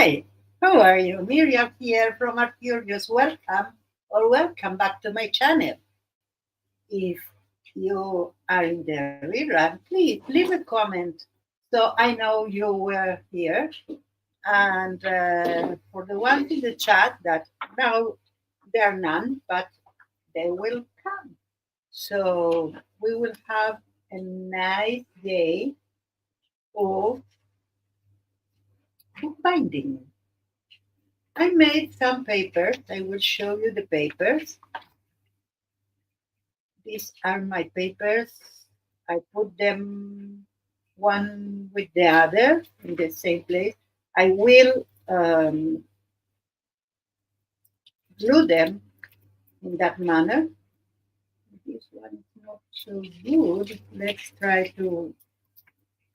Hi, how are you? Miriam here from Art Curious. Welcome or welcome back to my channel. If you are in the rerun, please leave a comment so I know you were here. And for the ones in the chat that now there are none, but they will come. So we will have a nice day of bookbinding. I made some papers. I will show you the papers. These are my papers. I put them one with the other in the same place. I will glue them in that manner. This one is not so good. Let's try to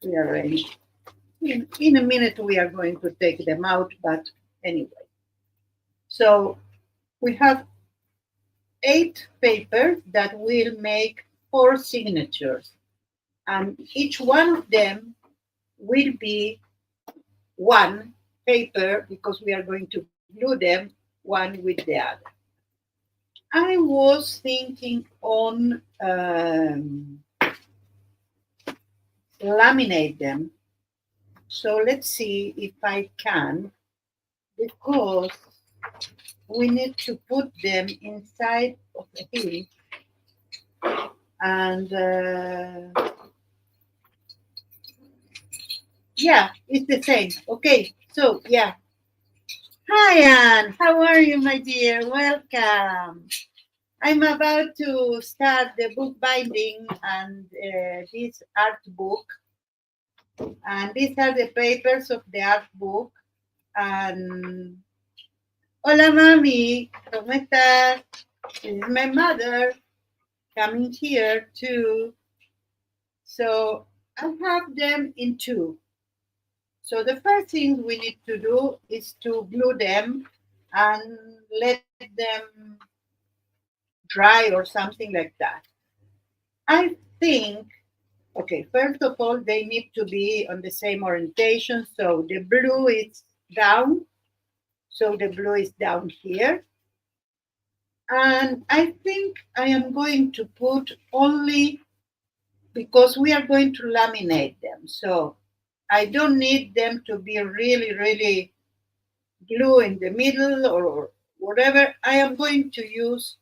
rearrange. In a minute, we are going to take them out, but anyway. So we have 8 papers that will make 4 signatures, and each one of them will be one paper because we are going to glue them one with the other. I was thinking on laminate them. So let's see if I can, because we need to put them inside of the hill. And yeah, it's the same. Okay, so yeah. Hi, Anne. How are you, my dear? Welcome. I'm about to start the book binding and this art book. And these are the papers of the art book. And hola, mami. ¿Cómo estás? This is my mother coming here too. So I have them in 2. So the first thing we need to do is to glue them and let them dry or something like that. I think, okay, first of all, they need to be on the same orientation. So the blue is down. So the blue is down here. And I think I am going to put only, because we are going to laminate them. So I don't need them to be really, really glue in the middle or whatever. I am going to use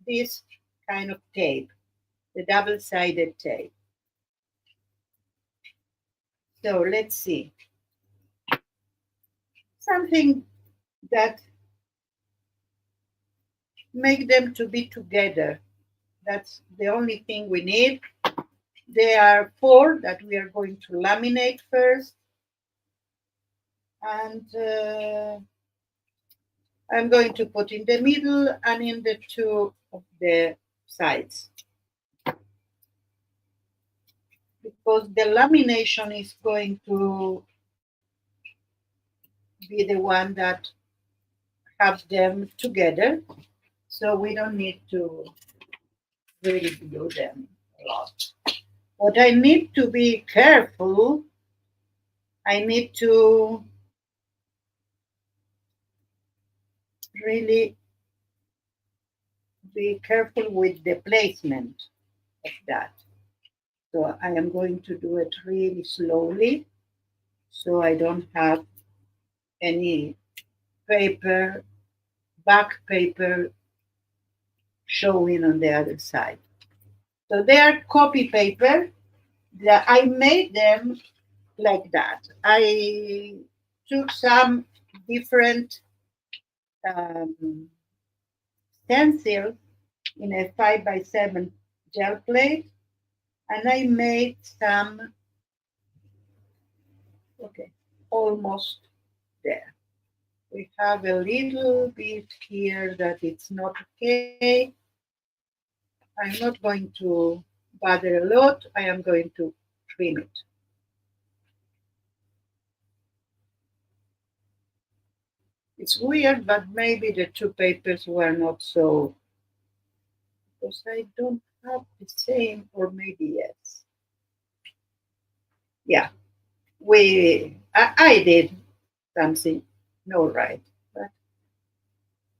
this kind of tape, the double-sided tape. So let's see. Something that make them to be together. That's the only thing we need. There are 4 that we are going to laminate first. And I'm going to put in the middle and in the 2 of the sides. Because the lamination is going to be the one that have them together. So we don't need to really glue them a lot. What I need to be careful, I need to really be careful with the placement of that. So I am going to do it really slowly so I don't have any paper, back paper showing on the other side. So they are copy paper. That I made them like that. I took some different stencil in a 5x7 gel plate, and I made some, okay, almost there. We have a little bit here that it's not okay. I'm not going to bother a lot. I am going to trim it. It's weird, but maybe the 2 papers were not so, because I don't have the same, or maybe yes. Yeah, I did something no right, but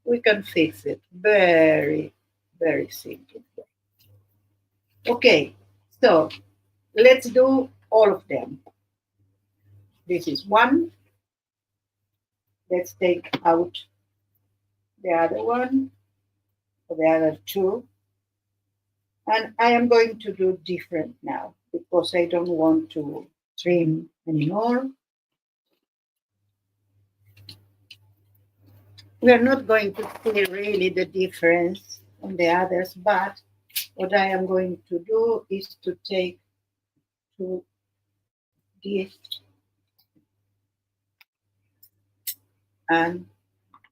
we can fix it very, very simple. Okay, so let's do all of them. This is one. Let's take out the other one, or the other two. And I am going to do different now because I don't want to trim anymore. We are not going to see really the difference on the others, but what I am going to do is to take to this and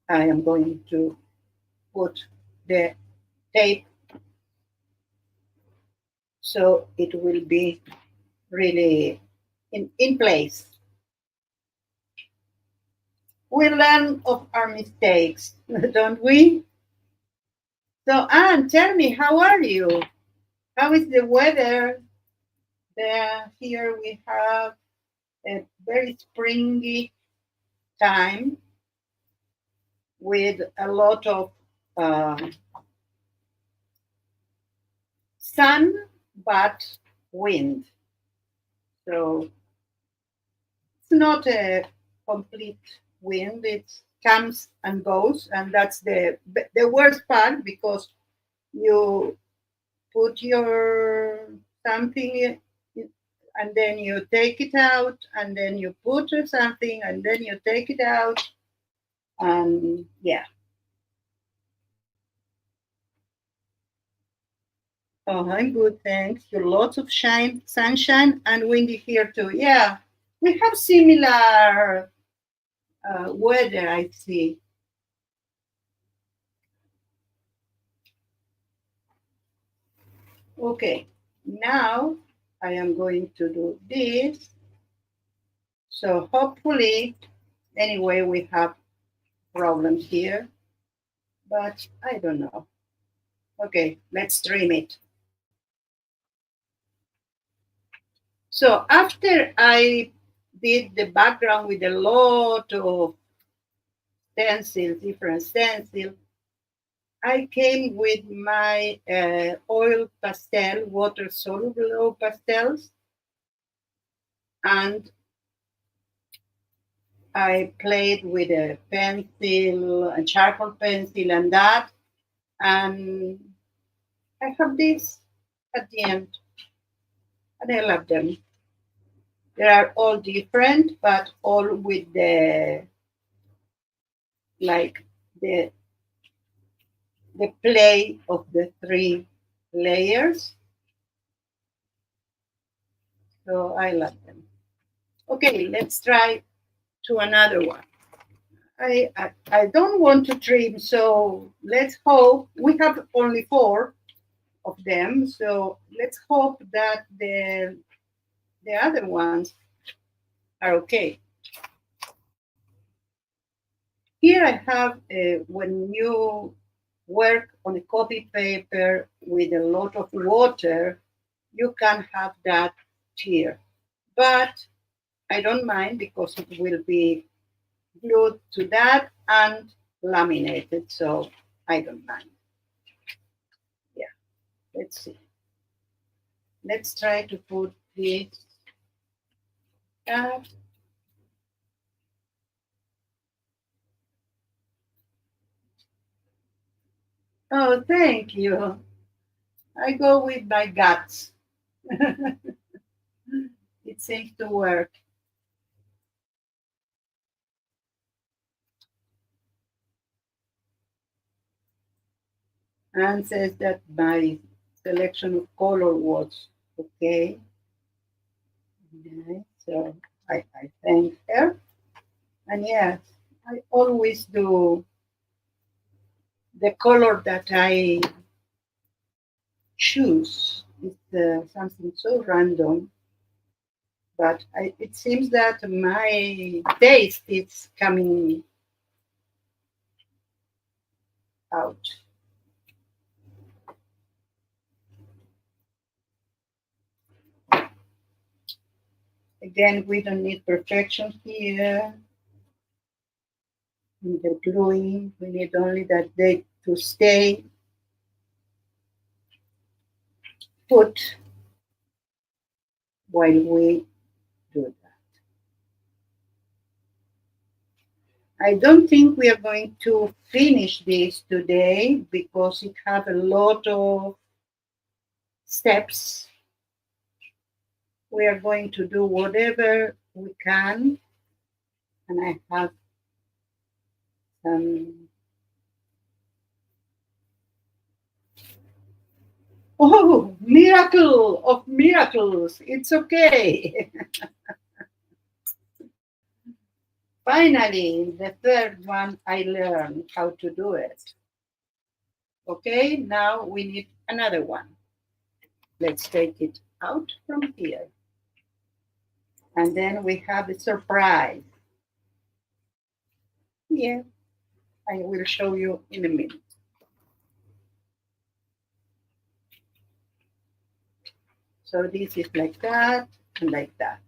I am going to put the tape so it will be really in place. We learn of our mistakes, don't we? So, Anne, tell me, how are you? How is the weather there? Here we have a very springy time with a lot of uh, sun, but wind. So it's not a complete wind. It comes and goes, and that's the worst part because you put your something and then you take it out, and then you put something, and then you take it out, and yeah. Oh, I'm good, thanks. You lots of sunshine, and windy here too. Yeah, we have similar weather, I see. Okay, now I am going to do this. So hopefully, anyway, we have problems here, but I don't know. Okay, let's trim it. So after I did the background with a lot of stencils, different stencils, I came with my oil pastel, water soluble oil pastels, and I played with a pencil, a charcoal pencil, and that. And I have this at the end, and I love them. They are all different, but all with the like the play of the three layers. So I love them. Okay, let's try to another one. I don't want to trim, so let's hope we have only four of them. So let's hope that the other ones are okay. Here I have when you work on a copy paper with a lot of water, you can have that here. But I don't mind because it will be glued to that and laminated, so I don't mind. Yeah, let's see. Let's try to put this up. Oh, thank you. I go with my guts. It seems to work. Anne says that my selection of color was okay. Okay, so I thank her. And yes, I always do the color that I choose. It's something so random, but it seems that my taste is coming out. Again, we don't need perfection here. In the gluing, we need only that they to stay put while we do that. I don't think we are going to finish this today because it has a lot of steps. We are going to do whatever we can, and I have some. Oh, miracle of miracles! It's okay. Finally, the third one, I learned how to do it. Okay, now we need another one. Let's take it out from here. And then we have a surprise. Yeah, I will show you in a minute. So this is like that and like that.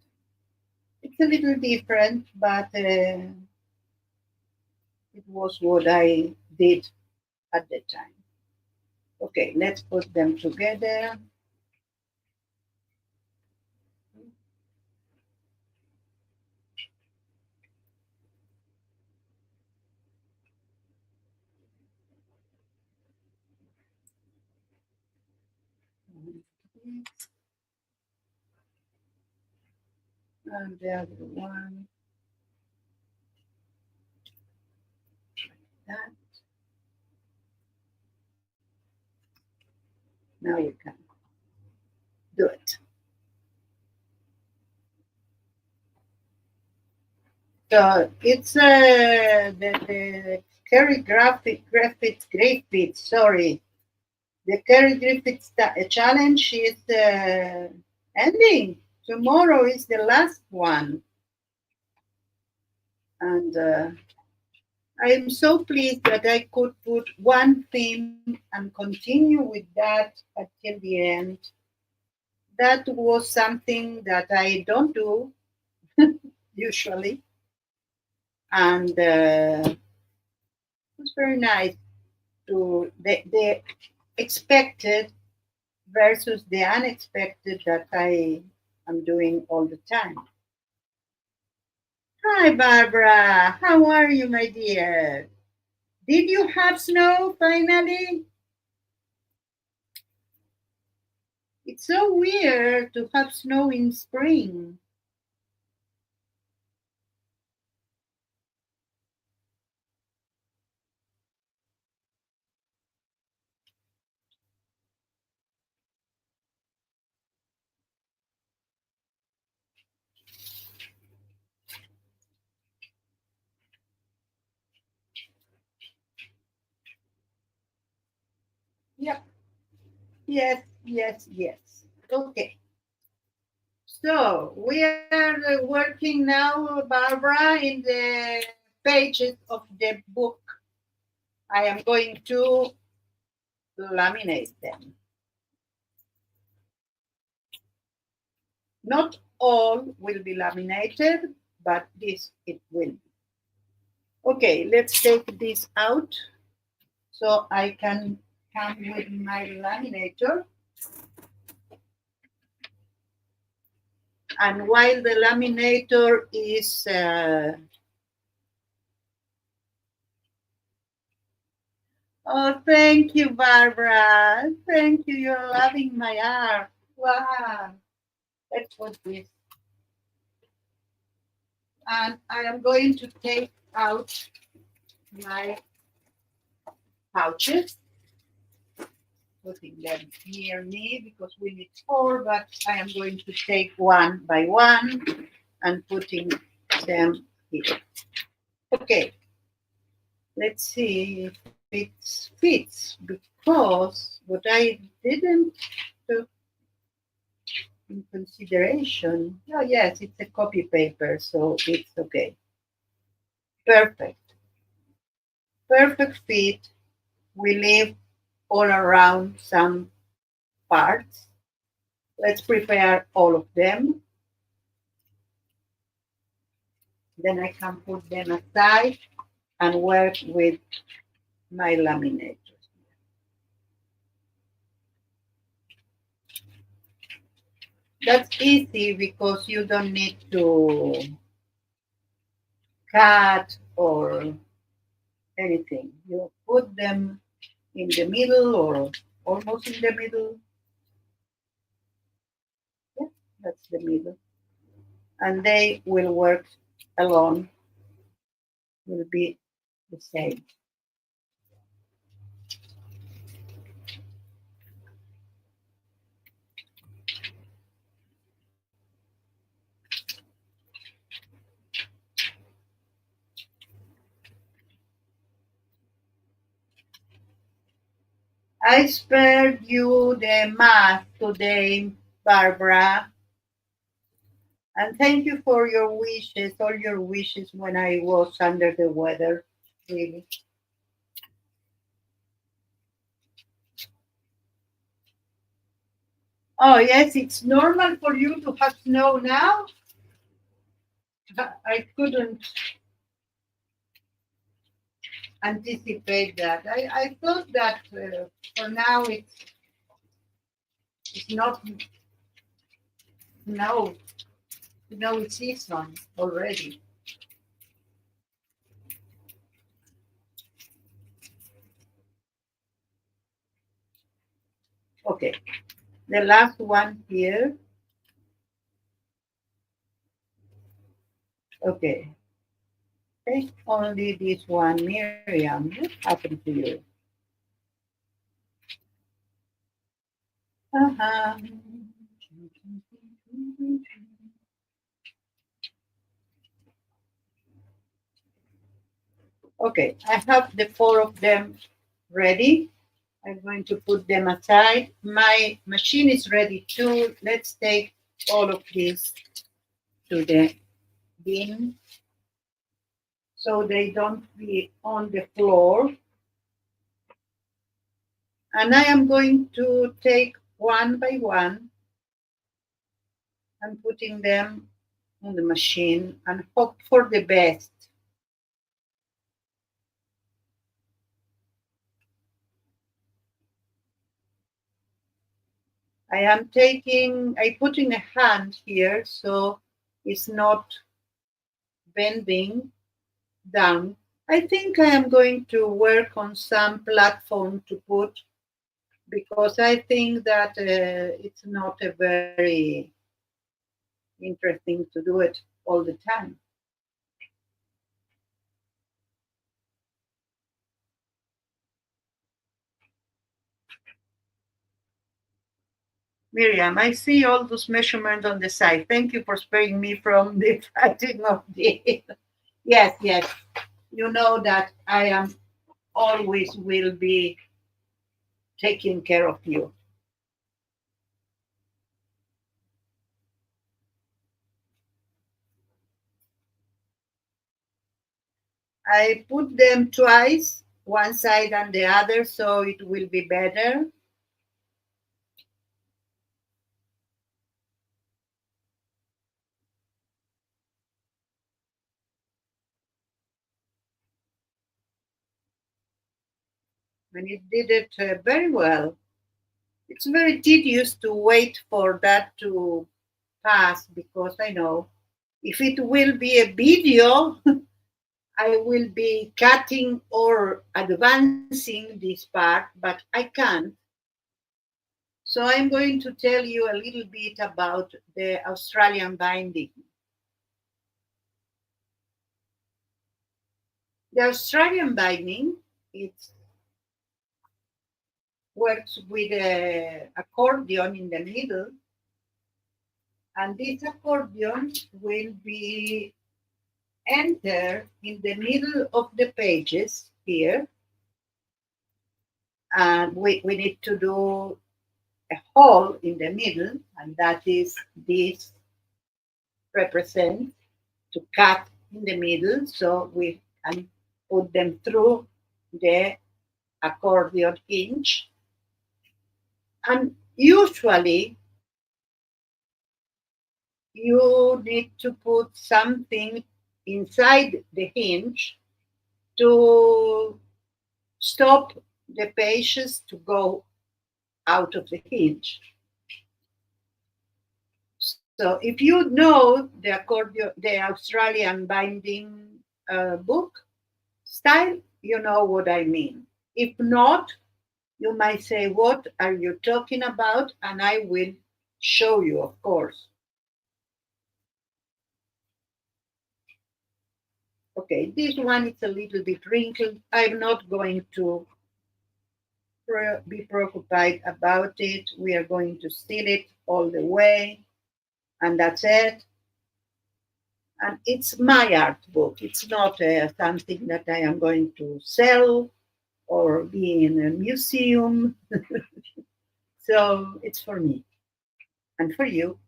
It's a little different, but it was what I did at the time. Okay, let's put them together. And the other one, that. Now you can do it. So it's the Kerry Griffith, sorry. The Kerry Griffith challenge is ending. Tomorrow is the last one. And I am so pleased that I could put one theme and continue with that until the end. That was something that I don't do usually. And it was very nice to the expected versus the unexpected that I am doing all the time. Hi, Barbara. How are you, my dear? Did you have snow finally? It's so weird to have snow in spring. Yep. Yes, yes, yes. Okay. So we are working now, Barbara, in the pages of the book. I am going to laminate them. Not all will be laminated, but this it will be. Okay, let's take this out so I can come with my laminator. And while the laminator is oh, thank you, Barbara. Thank you. You're loving my art. Wow. Let's put this. And I am going to take out my pouches, putting them near me because we need four, but I am going to take one by one and putting them here. Okay, let's see if it fits because what I didn't took in consideration, oh yes, it's a copy paper, so it's okay. Perfect. Perfect fit. We leave all around some parts. Let's prepare all of them. Then I can put them aside. and work with my laminator. That's easy because you don't need to cut or anything. You put them in the middle or almost in the middle. Yeah, that's the middle. And they will work alone, will be the same. I spared you the math today, Barbara, and thank you for your wishes, all your wishes when I was under the weather, really. Oh, yes, it's normal for you to have snow now. I couldn't anticipate that. I thought that for now it's not snow, snow season already. Okay, the last one here. Okay, take only this one, Miriam. What happened to you? Uh-huh. Okay, I have the four of them ready. I'm going to put them aside. My machine is ready too. Let's take all of this to the bin so they don't be on the floor. And I am going to take one by one and putting them on the machine and hope for the best. I putting a hand here so it's not bending down. I think I am going to work on some platform to put because I think that it's not a very interesting to do it all the time. Miriam, I see all those measurements on the side. Thank you for sparing me from the fighting of the. Yes, yes. You know that I am always will be taking care of you. I put them twice, one side and the other, so it will be better. And it did it very well. It's very tedious to wait for that to pass because I know if it will be a video, I will be cutting or advancing this part, but I can't. So I'm going to tell you a little bit about the Australian binding. The Australian binding it works with a accordion in the middle, and this accordion will be entered in the middle of the pages here, and we need to do a hole in the middle, and that is this represents to cut in the middle so we can put them through the accordion hinge. And usually you need to put something inside the hinge to stop the pages to go out of the hinge. So if you know the Australian binding book style, you know what I mean. If not, you might say, "What are you talking about?" And I will show you, of course. Okay, this one is a little bit wrinkled. I'm not going to be preoccupied about it. We are going to seal it all the way, and that's it. And it's my art book. It's not something that I am going to sell or be in a museum. So it's for me and for you.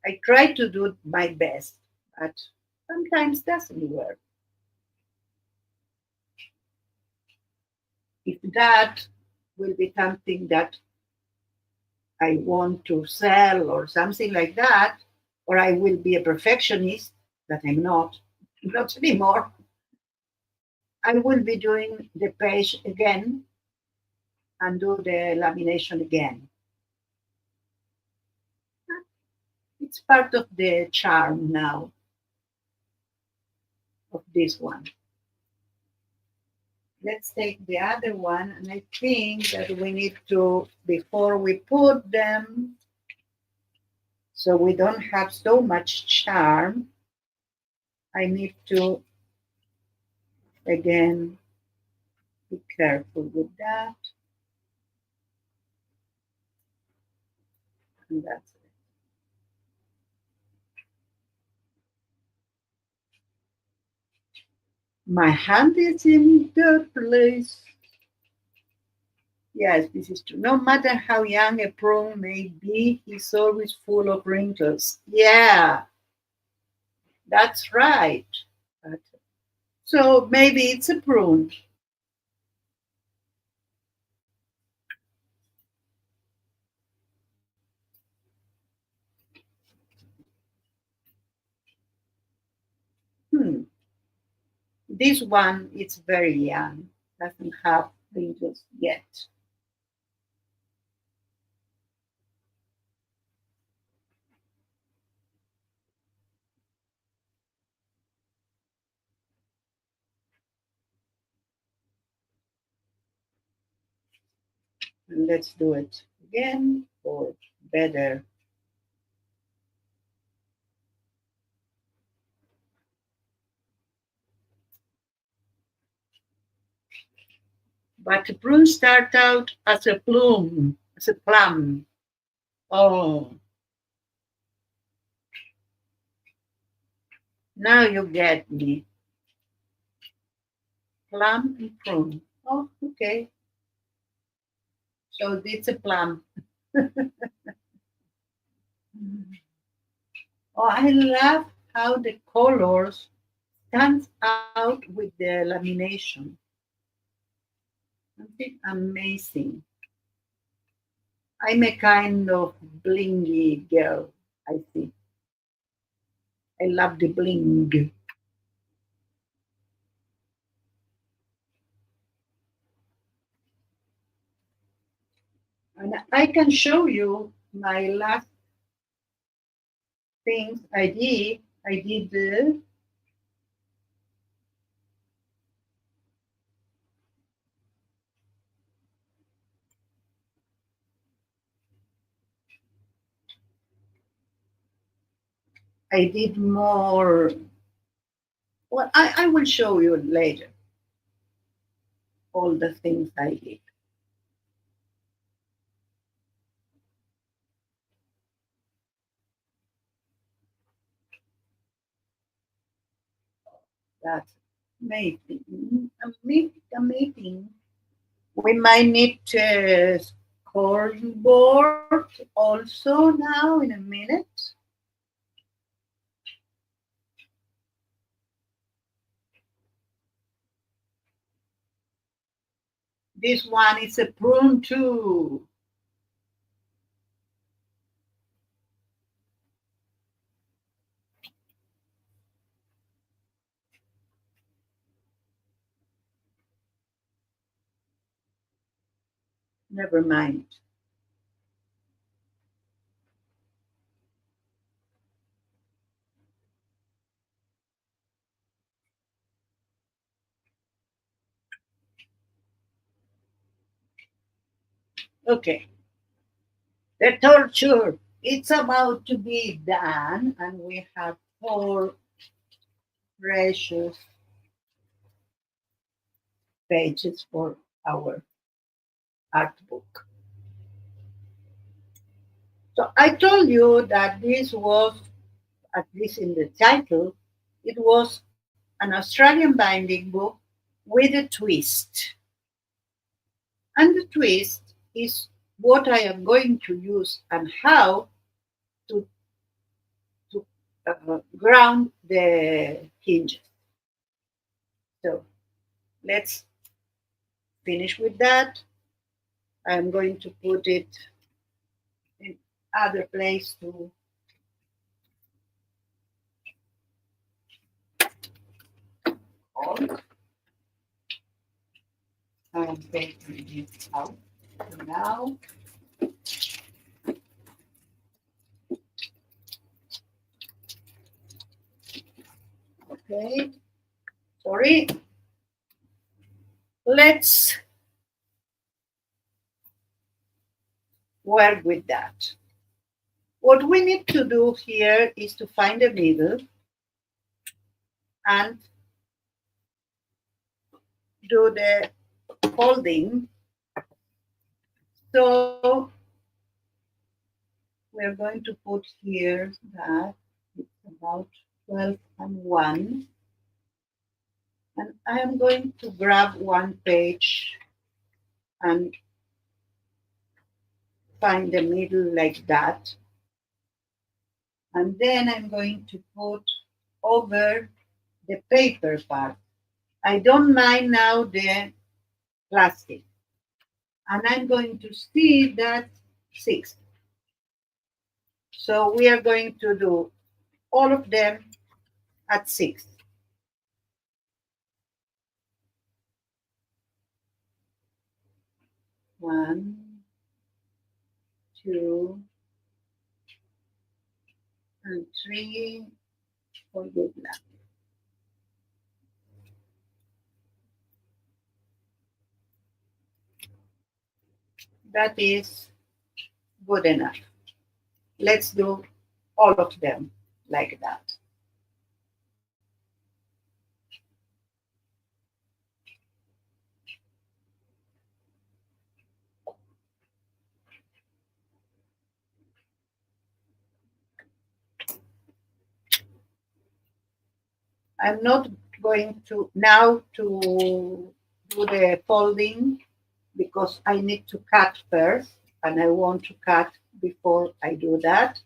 I try to do my best, but sometimes doesn't work. If that will be something that I want to sell or something like that, or I will be a perfectionist, that I'm not, not anymore, I will be doing the page again and do the lamination again. It's part of the charm now of this one. Let's take the other one, and I think that we need to, before we put them, so we don't have so much charm, I need to, again, be careful with that. And that's it. My hand is in the place. Yes, this is true. No matter how young a prune may be, he's always full of wrinkles. Yeah, that's right. So maybe it's a prune. Hmm. This one is very young, doesn't have wrinkles yet. And let's do it again for better. But the prune start out as a plume, as a plum. Oh, now you get me. Plum and prune. Oh, okay. So it's a plum. Oh, I love how the colors stands out with the lamination. Something amazing. I'm a kind of blingy girl, I think. I love the bling. And I can show you my last things I did. I did I did more. Well, I will show you later all the things I did. That's amazing. Amazing. We might need scoreboard also now in a minute. This one is a prune too. Never mind. Okay. The torture. It's about to be done, and we have four precious pages for our art book. So I told you that this was, at least in the title, it was an Australian binding book with a twist. And the twist is what I am going to use and how to, to ground the hinges. So let's finish with that. I'm going to put it in other place to hold. I'm taking it out now. Okay, sorry. Let's work with that. What we need to do here is to find the middle and do the folding. So we're going to put here that it's about 12 and 1. And I am going to grab one page and find the middle like that. And then I'm going to put over the paper part. I don't mind now the plastic. And I'm going to see that 6. So we are going to do all of them at 6. 1, 2, and 3 for good luck. That is good enough. Let's do all of them like that. I'm not going to now to do the folding because I need to cut first and I want to cut before I do that.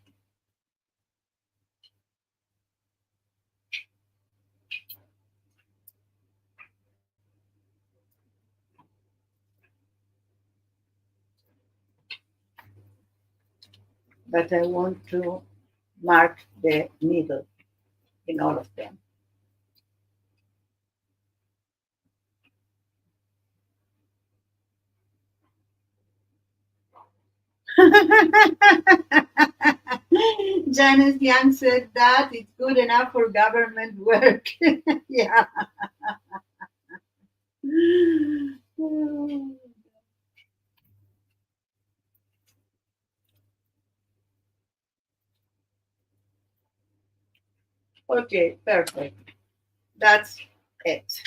But I want to mark the middle in all of them. Janice Young said that it's good enough for government work. Yeah. Okay, perfect. That's it.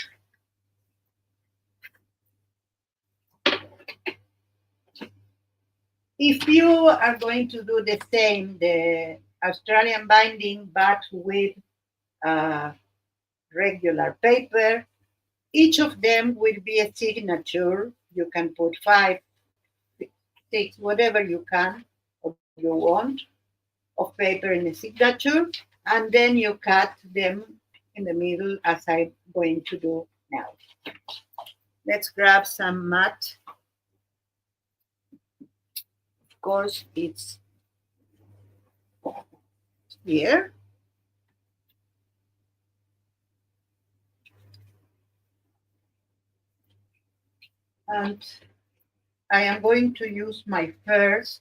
If you are going to do the same, the Australian binding, but with regular paper, each of them will be a signature. You can put 5, 6, whatever you can or you want of paper in a signature, and then you cut them in the middle as I'm going to do now. Let's grab some mat. Of course, it's here. And I am going to use my first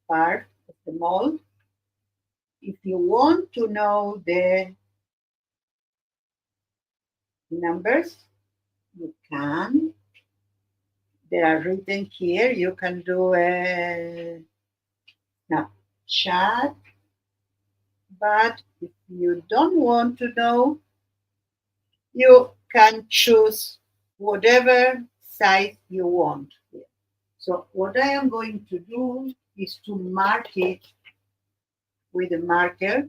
part of the mold. If you want to know the numbers, you can. They are written here. You can do a chat, but if you don't want to know, you can choose whatever size you want. So what I am going to do is to mark it with a marker.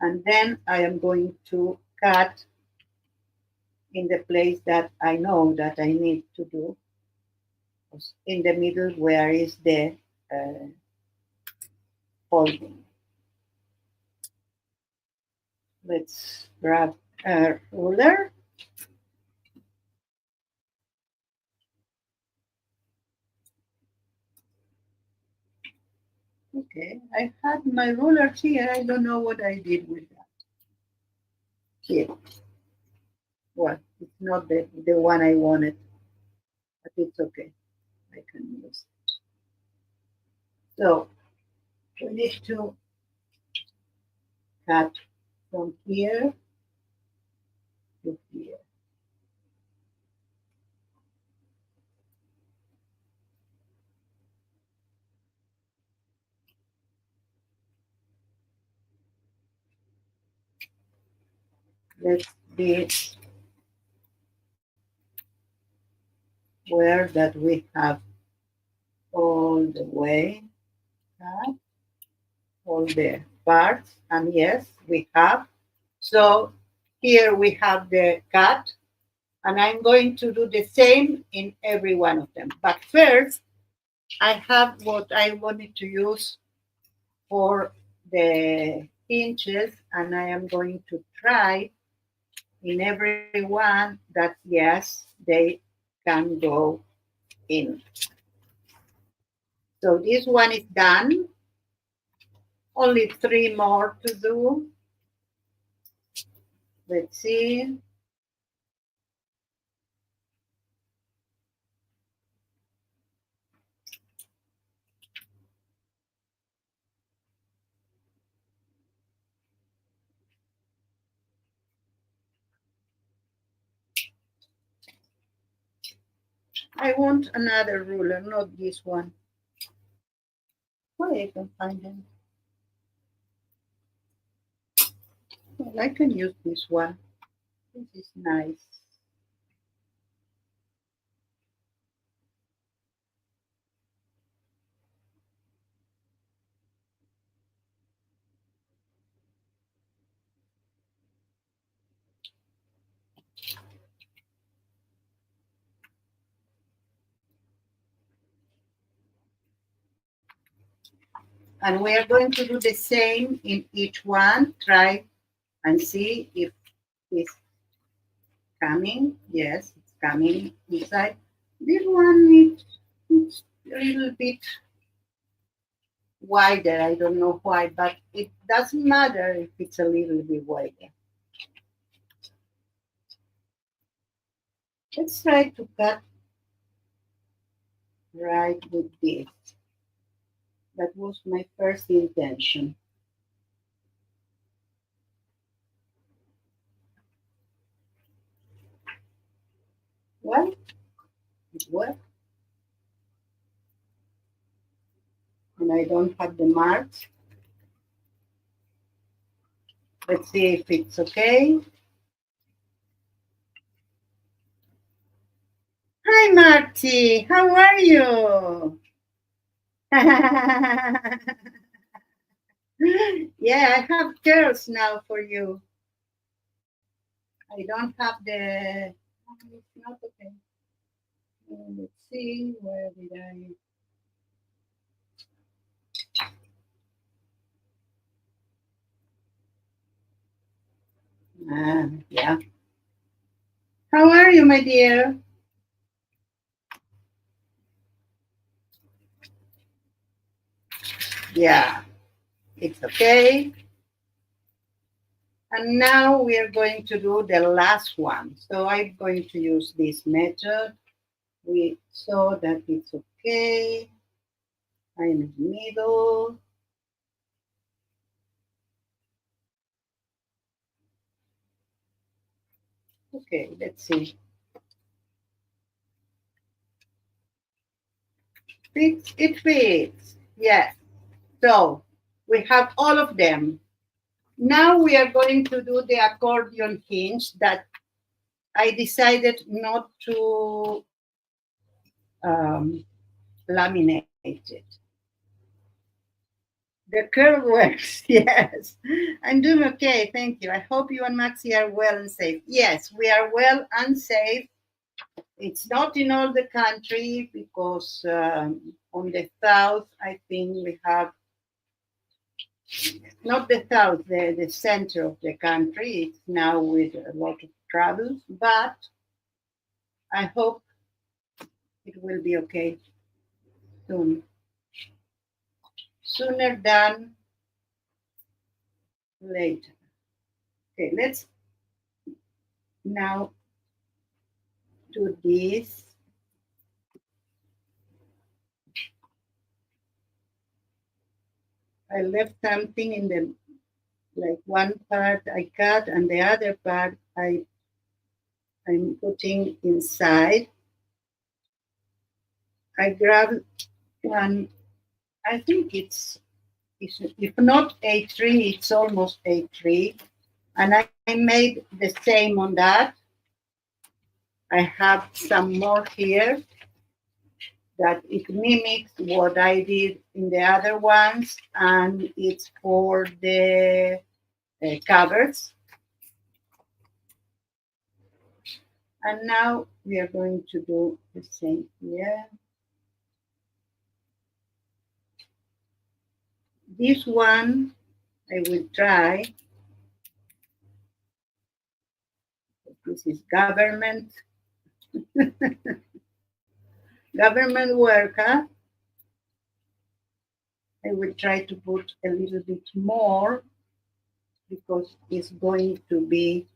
And then I am going to cut in the place that I know that I need to do, in the middle where is the folding. Let's grab a ruler. Okay, I had my ruler here. I don't know what I did with that. Here. Well, it's not the one I wanted, but it's okay. I can use it. So we need to cut from here to here. Let's be aware that we have all the way cut all the parts, and yes, we have. So here we have the cut, and I'm going to do the same in every one of them. But first, I have what I wanted to use for the inches, and I am going to try in every one that yes, they can go in. So this one is done. Only 3 more to do. Let's see. I want another ruler, not this one. Why I can find them? Well, I can use this one. This is nice. And we are going to do the same in each one. Try and see if it's coming. Yes, it's coming inside. This one it's a little bit wider. I don't know why, but it doesn't matter if it's a little bit wider. Let's try to cut right with this. That was my first intention. Well, it worked. And I don't have the marks. Let's see if it's okay. Hi, Marty. How are you? Yeah, I have curls now for you. I don't have the. It's not okay. Let's see. Where did I? Yeah. How are you, my dear? Yeah, it's okay. And now we are going to do the last one. So I'm going to use this method. We so that it's okay. I'm in the middle. Okay, let's see. Fits, it fits. Yes. So we have all of them. Now we are going to do the accordion hinge that I decided not to um, laminate it. The curve works, yes. I'm doing okay, thank you. I hope you and Maxi are well and safe. Yes, we are well and safe. It's not in all the country because on the south, I think we have not the south, the center of the country. It's now with a lot of troubles, but I hope it will be okay soon, sooner than later. Okay, let's now do this. I left something in the like one part I cut and the other part I'm putting inside. I grabbed one. I think it's if not A3, it's almost A3, and I made the same on that. I have some more here that it mimics what I did in the other ones, and it's for the covers. And now we are going to do the same here. This one I will try. This is government worker. I will try to put a little bit more because it's going to be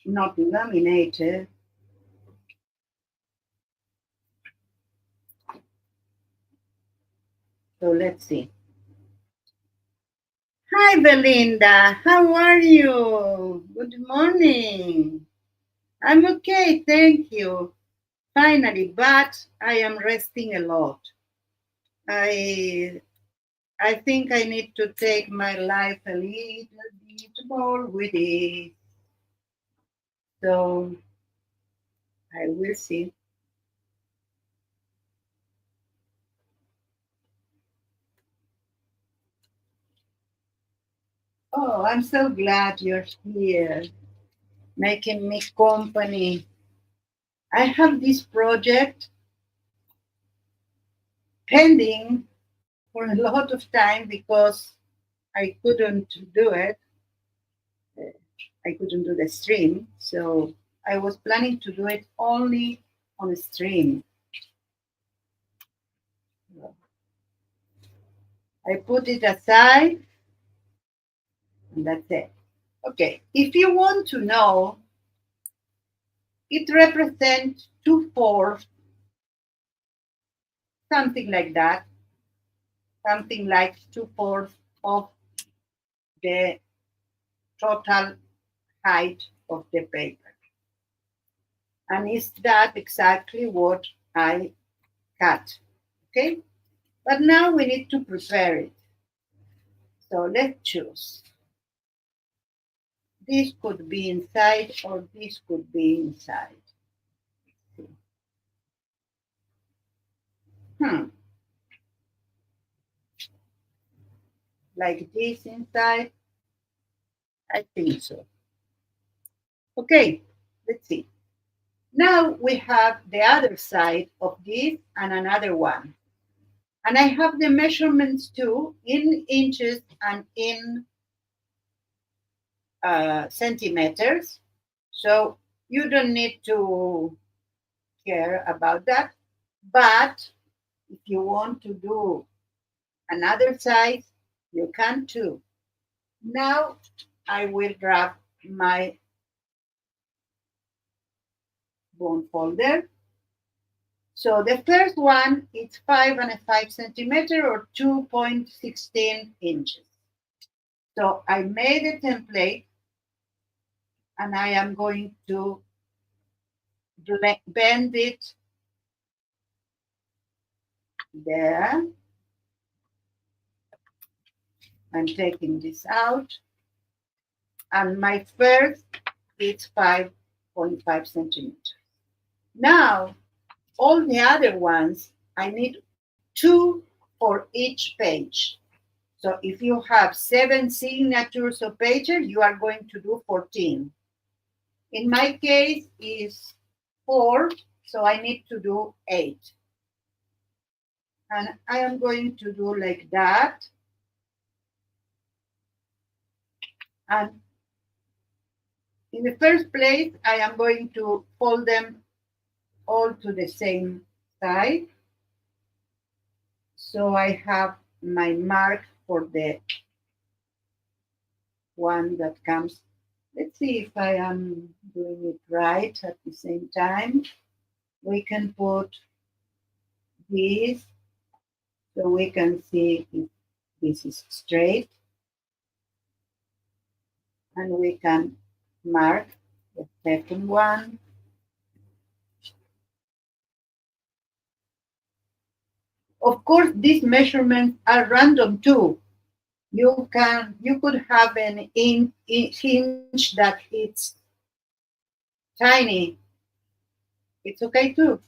not laminated. So let's see. Hi, Belinda. How are you? Good morning. I'm okay, thank you. Finally, but I am resting a lot. I I think I need to take my life a little bit more with it. So I will see. Oh, I'm so glad you're here, making me company. I have this project pending for a lot of time because I couldn't do it. Uh, I couldn't do the stream. So I was planning to do it only on a stream. I put it aside and that's it. Okay, if you want to know, it represents two-fourths, something like that, something like two-fourths of the total height of the paper. And is that exactly what I cut? Okay, but now we need to prepare it. So let's choose. This could be inside or this could be inside. Hmm. Like this inside? I think so. Okay, let's see. Now we have the other side of this and another one. And I have the measurements too in inches and in centimeters. So you don't need to care about that. But if you want to do another size, You can too. Now I will grab my bone folder. So the first one is 5.5 centimeters or 2.16 inches. So I made a template and I am going to bend it there. I'm taking this out. And my first is 5.5 centimeters. Now, all the other ones, I need 2 for each page. So if you have 7 signatures or pages, you are going to do 14. In my case, is 4, so I need to do 8. And I am going to do like that. And in the first place, I am going to fold them all to the same side. So I have my mark for the one that comes. Let's see if I am doing it right at the same time. We can put this so we can see if this is straight. And we can mark the second one. Of course, these measurements are random too. You could have an hinge that it's tiny. It's okay too.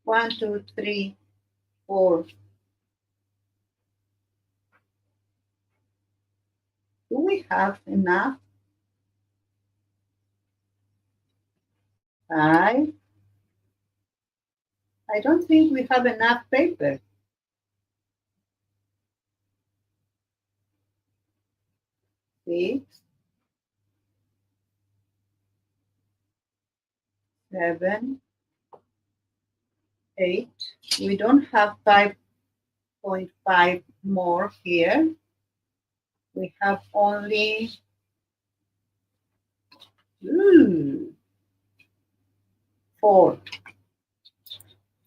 One, two, three, four. Do we have enough? 5. I don't think we have enough paper. 6, 7, 8. We don't have 5.5 more here. We have only 4.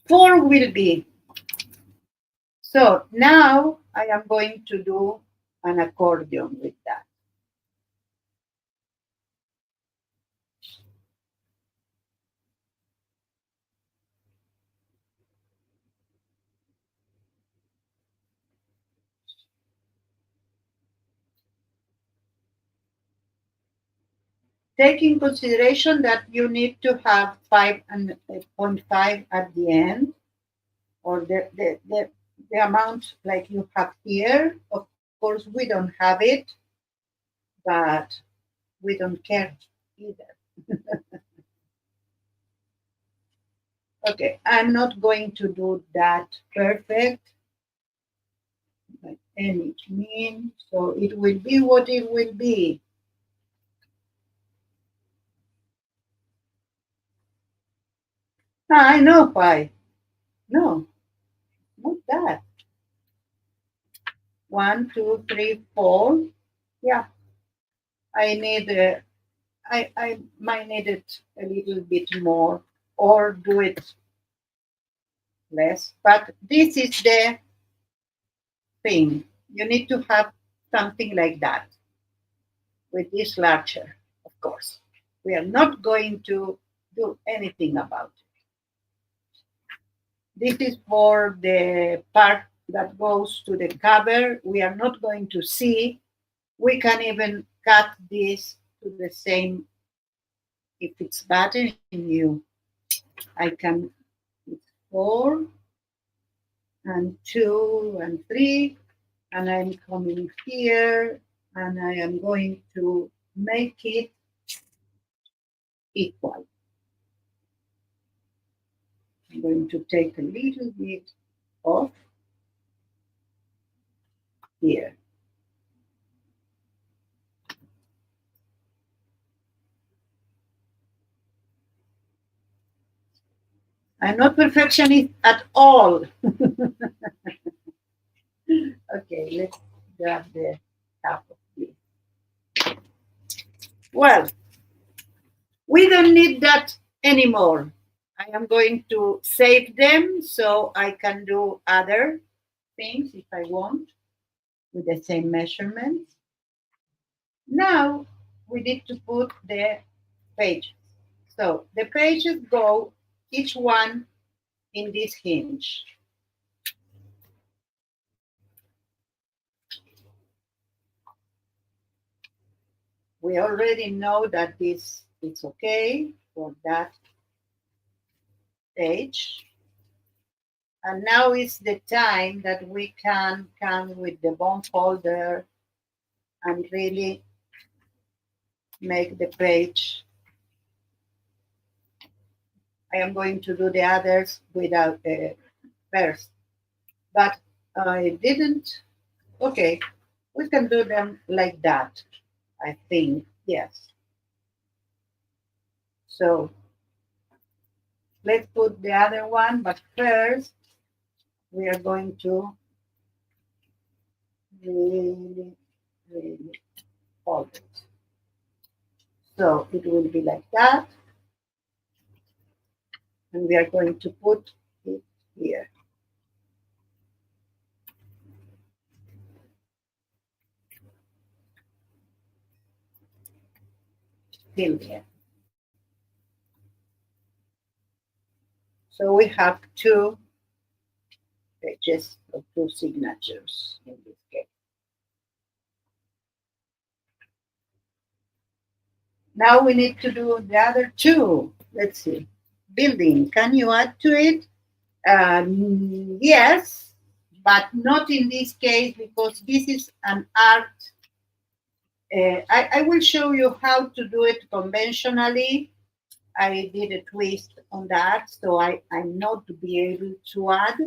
4 will be. So now I am going to do an accordion with that. Take in consideration that you need to have 5.5 at the end, or the amount like you have here. Of course, we don't have it, but we don't care either. Okay, I'm not going to do that perfect by any means, so it will be what it will be. I know why. No, not that. 1, 2, 3, 4. Yeah, I need. I might need it a little bit more, or do it less. But this is the thing. You need to have something like that with this larger, of course. We are not going to do anything about it. This is for the part that goes to the cover. We are not going to see. We can even cut this to the same. If it's bothering you, I can. It's 4 and 2 and 3, and I'm coming here and I am going to make it equal. I'm going to take a little bit off here. I'm not perfectionist at all. Okay, let's grab the top of this. Well, we don't need that anymore. I am going to save them so I can do other things if I want with the same measurements. Now we need to put the pages. So the pages go each one in this hinge. We already know that this is okay for that page. And now is the time that we can come with the bone folder and really make the page. I am going to do the others without first, but I didn't. Okay, we can do them like that, I think, yes. So let's put the other one, but first we are going to really, really fold it. So it will be like that. And we are going to put it here. Still there. So we have two pages of two signatures in this case. Now we need to do the other two. Let's see. Building. Can you add to it? Yes, but not in this case because this is an art. I will show you how to do it conventionally. I did a twist on that, so I'm not to be able to add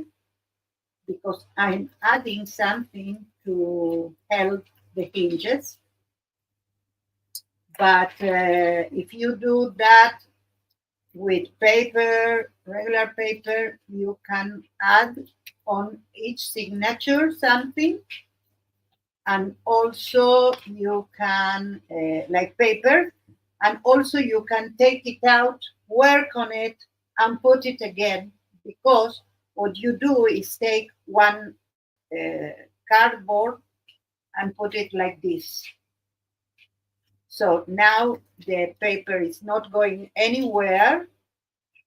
because I'm adding something to help the hinges. But if you do that with paper, regular paper, you can add on each signature something. And also you can, like paper, and also you can take it out, work on it, and put it again. Because what you do is take one cardboard and put it like this. So now the paper is not going anywhere,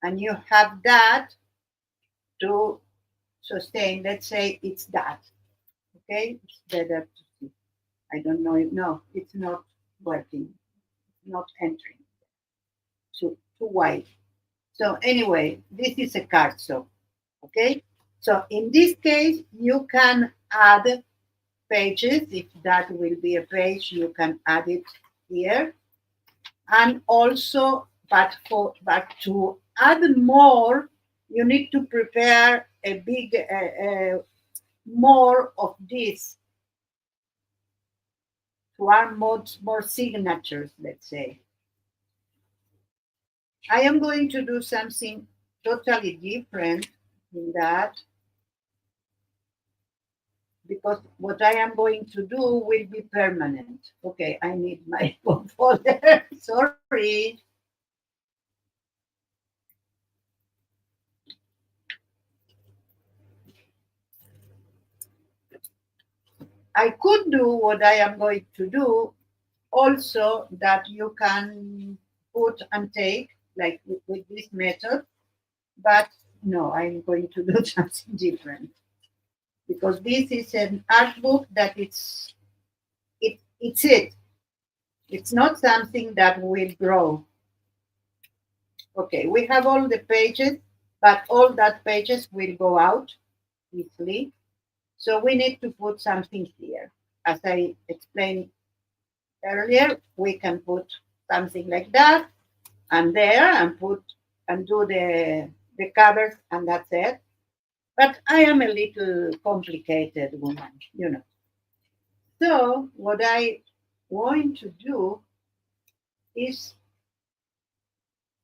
and you have that to sustain. Let's say it's that. Okay, it's better to see. I don't know if no, it's not working, not entering. Too wide. So anyway, this is a cardstock. Okay, so in this case, you can add pages. If that will be a page, you can add it here. And also, but to add more, you need to prepare a big more of this to add more signatures, let's say. I am going to do something totally different in that because what I am going to do will be permanent. Okay, I need my folder. Sorry. I could do what I am going to do also that you can put and take like with this method, but no, I'm going to do something different because this is an art book that it's it. It's not something that will grow. Okay, we have all the pages, but all that pages will go out easily. So we need to put something here. As I explained earlier, we can put something like that and there and put and do the the covers, and that's it. But I am a little complicated woman, you know. So what I want to do is,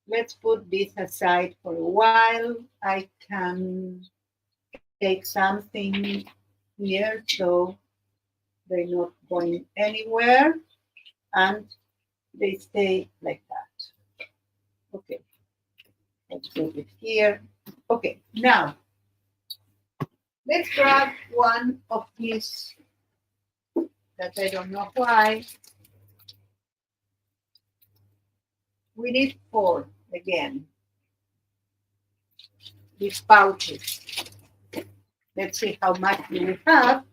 let's put this aside for a while. I can take something here so they're not going anywhere and they stay like that. Okay, let's put it here. Okay, now let's grab one of these that I don't know why. We need four again, these pouches. Let's see how much we have.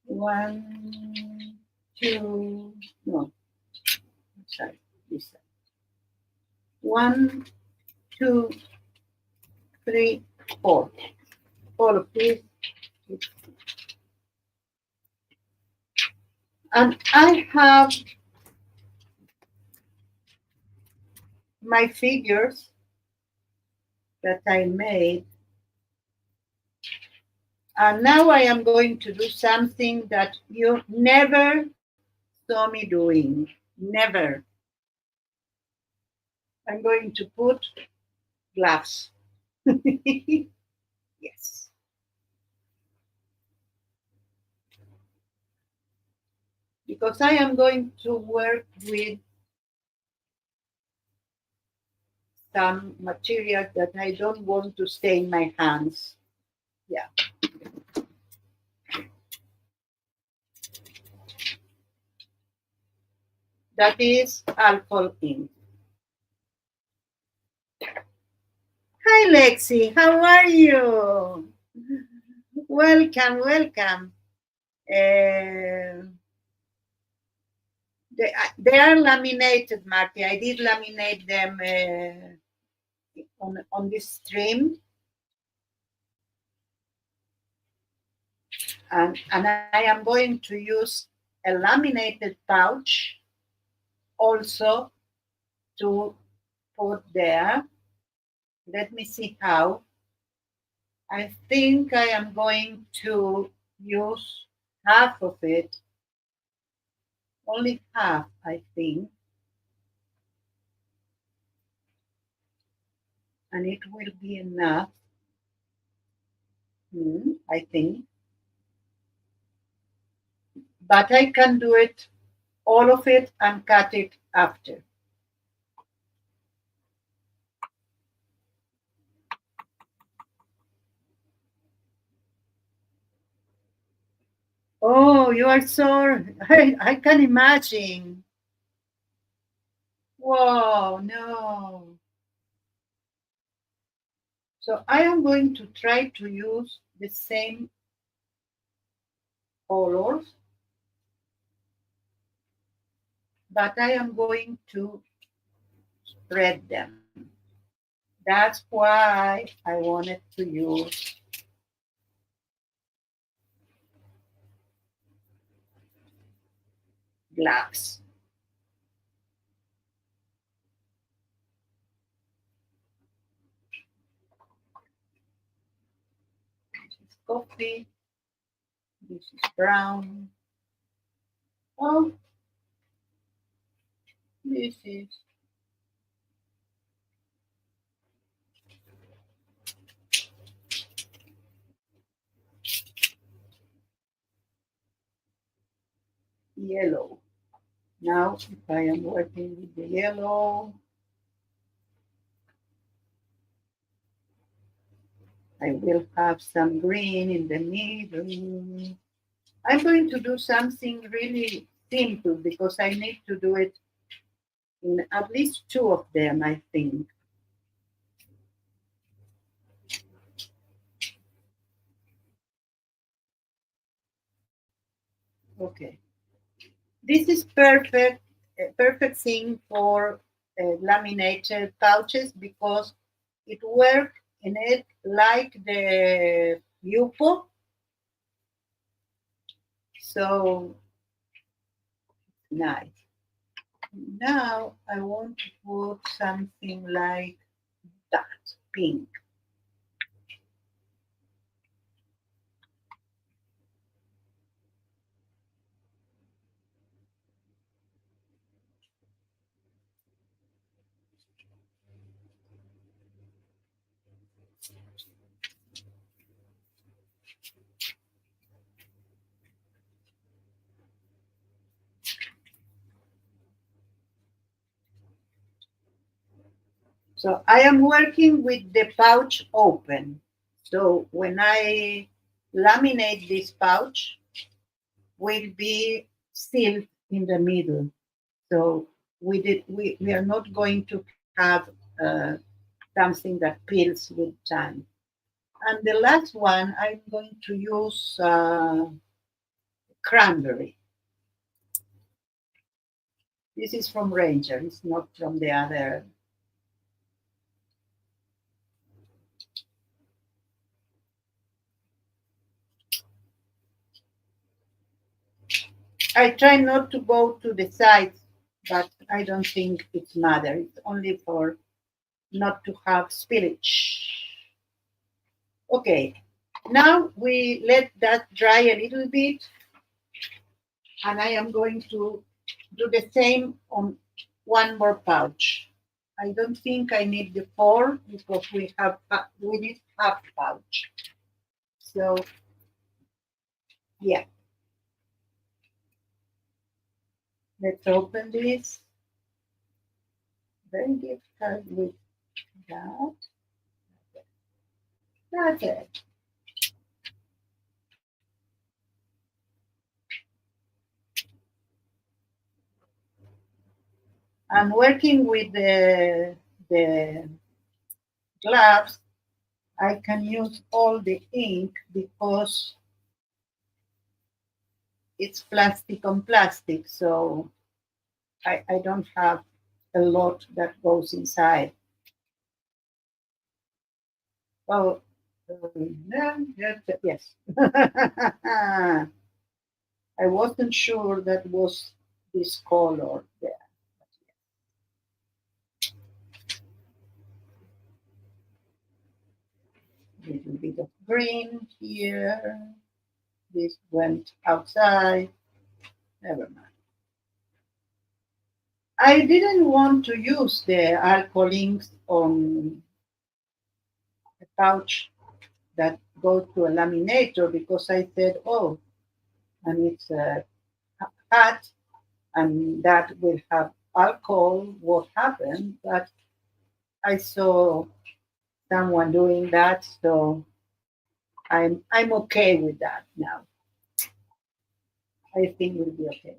One, two, no, sorry, this side. One, two, three, four. Four of these. And I have my figures that I made. And now I am going to do something that you never saw me doing. Never. I'm going to put gloves. Yes. Because I am going to work with some material that I don't want to stain my hands. Yeah. That is alcohol ink. Hi, Lexi. How are you? Welcome, welcome. They are laminated, Marty. I did laminate them on this stream. And I am going to use a laminated pouch also to put there. Let me see how. I think I am going to use half of it. Only half, I think. And it will be enough, I think. But I can do it, all of it, and cut it after. Oh, you are so, I can imagine. Whoa, no. So I am going to try to use the same colors, but I am going to spread them. That's why I wanted to use gloves. This is coffee. This is brown. Oh, this is yellow. Now, if I am working with the yellow, I will have some green in the middle. I'm going to do something really simple because I need to do it in at least two of them, I think. Okay. This is perfect, a perfect thing for laminated pouches because it works in it like the Yupo. So nice. Now I want to put something like that, pink. So I am working with the pouch open. So when I laminate this pouch, will be sealed in the middle. So we are not going to have uh, something that peels with time. And the last one, I'm going to use cranberry. This is from Ranger, it's not from the other. I try not to go to the sides, but I don't think it's matter. It's only for not to have spillage. Okay, now we let that dry a little bit, and I am going to do the same on one more pouch. I don't think I need the four because we need half pouch. So yeah, let's open this. Very difficult with that. That's it. I'm working with the gloves. I can use all the ink because it's plastic on plastic, so I don't have a lot that goes inside. Well, yes. I wasn't sure that was this color there. A little bit of green here. This went outside. Never mind. I didn't want to use the alcohol inks on a pouch that goes to a laminator because I said, oh, and it's a hat and that will have alcohol. What happened? But I saw someone doing that, so I'm okay with that now. I think we'll be okay.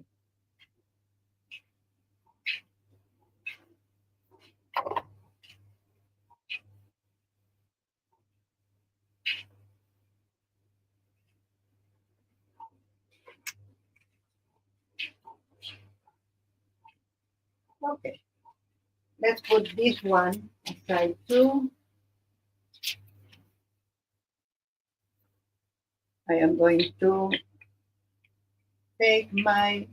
Okay, let's put this one aside too. I am going to take my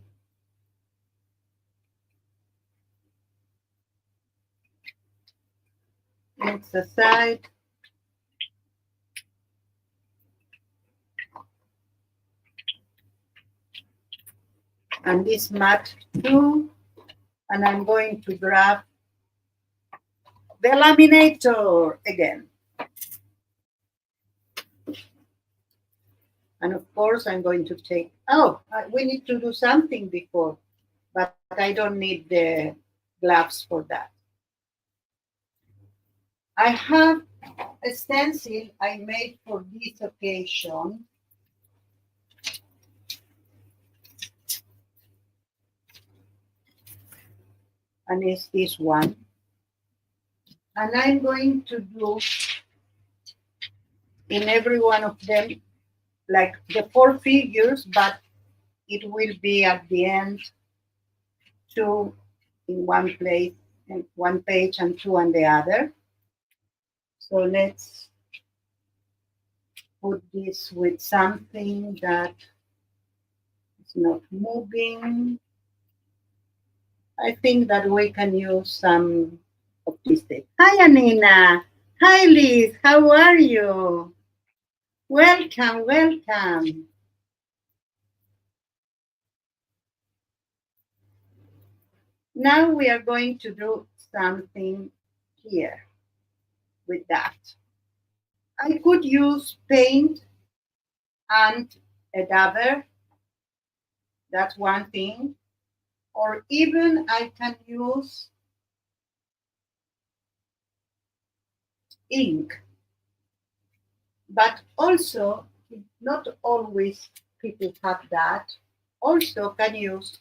inks aside. And this mat too. And I'm going to grab the laminator again. And of course, I'm going to take, oh, we need to do something before, but I don't need the gloves for that. I have a stencil I made for this occasion. And it's this one. And I'm going to do in every one of them like the four figures, but it will be at the end two in one place and one page and two on the other. So let's put this with something that is not moving. I think that we can use some optimistic. Hi, Anina. Hi, Liz. How are you? Welcome, welcome. Now we are going to do something here with that. I could use paint and a dabber, that's one thing, or even I can use ink, but also not always people have that. Also can use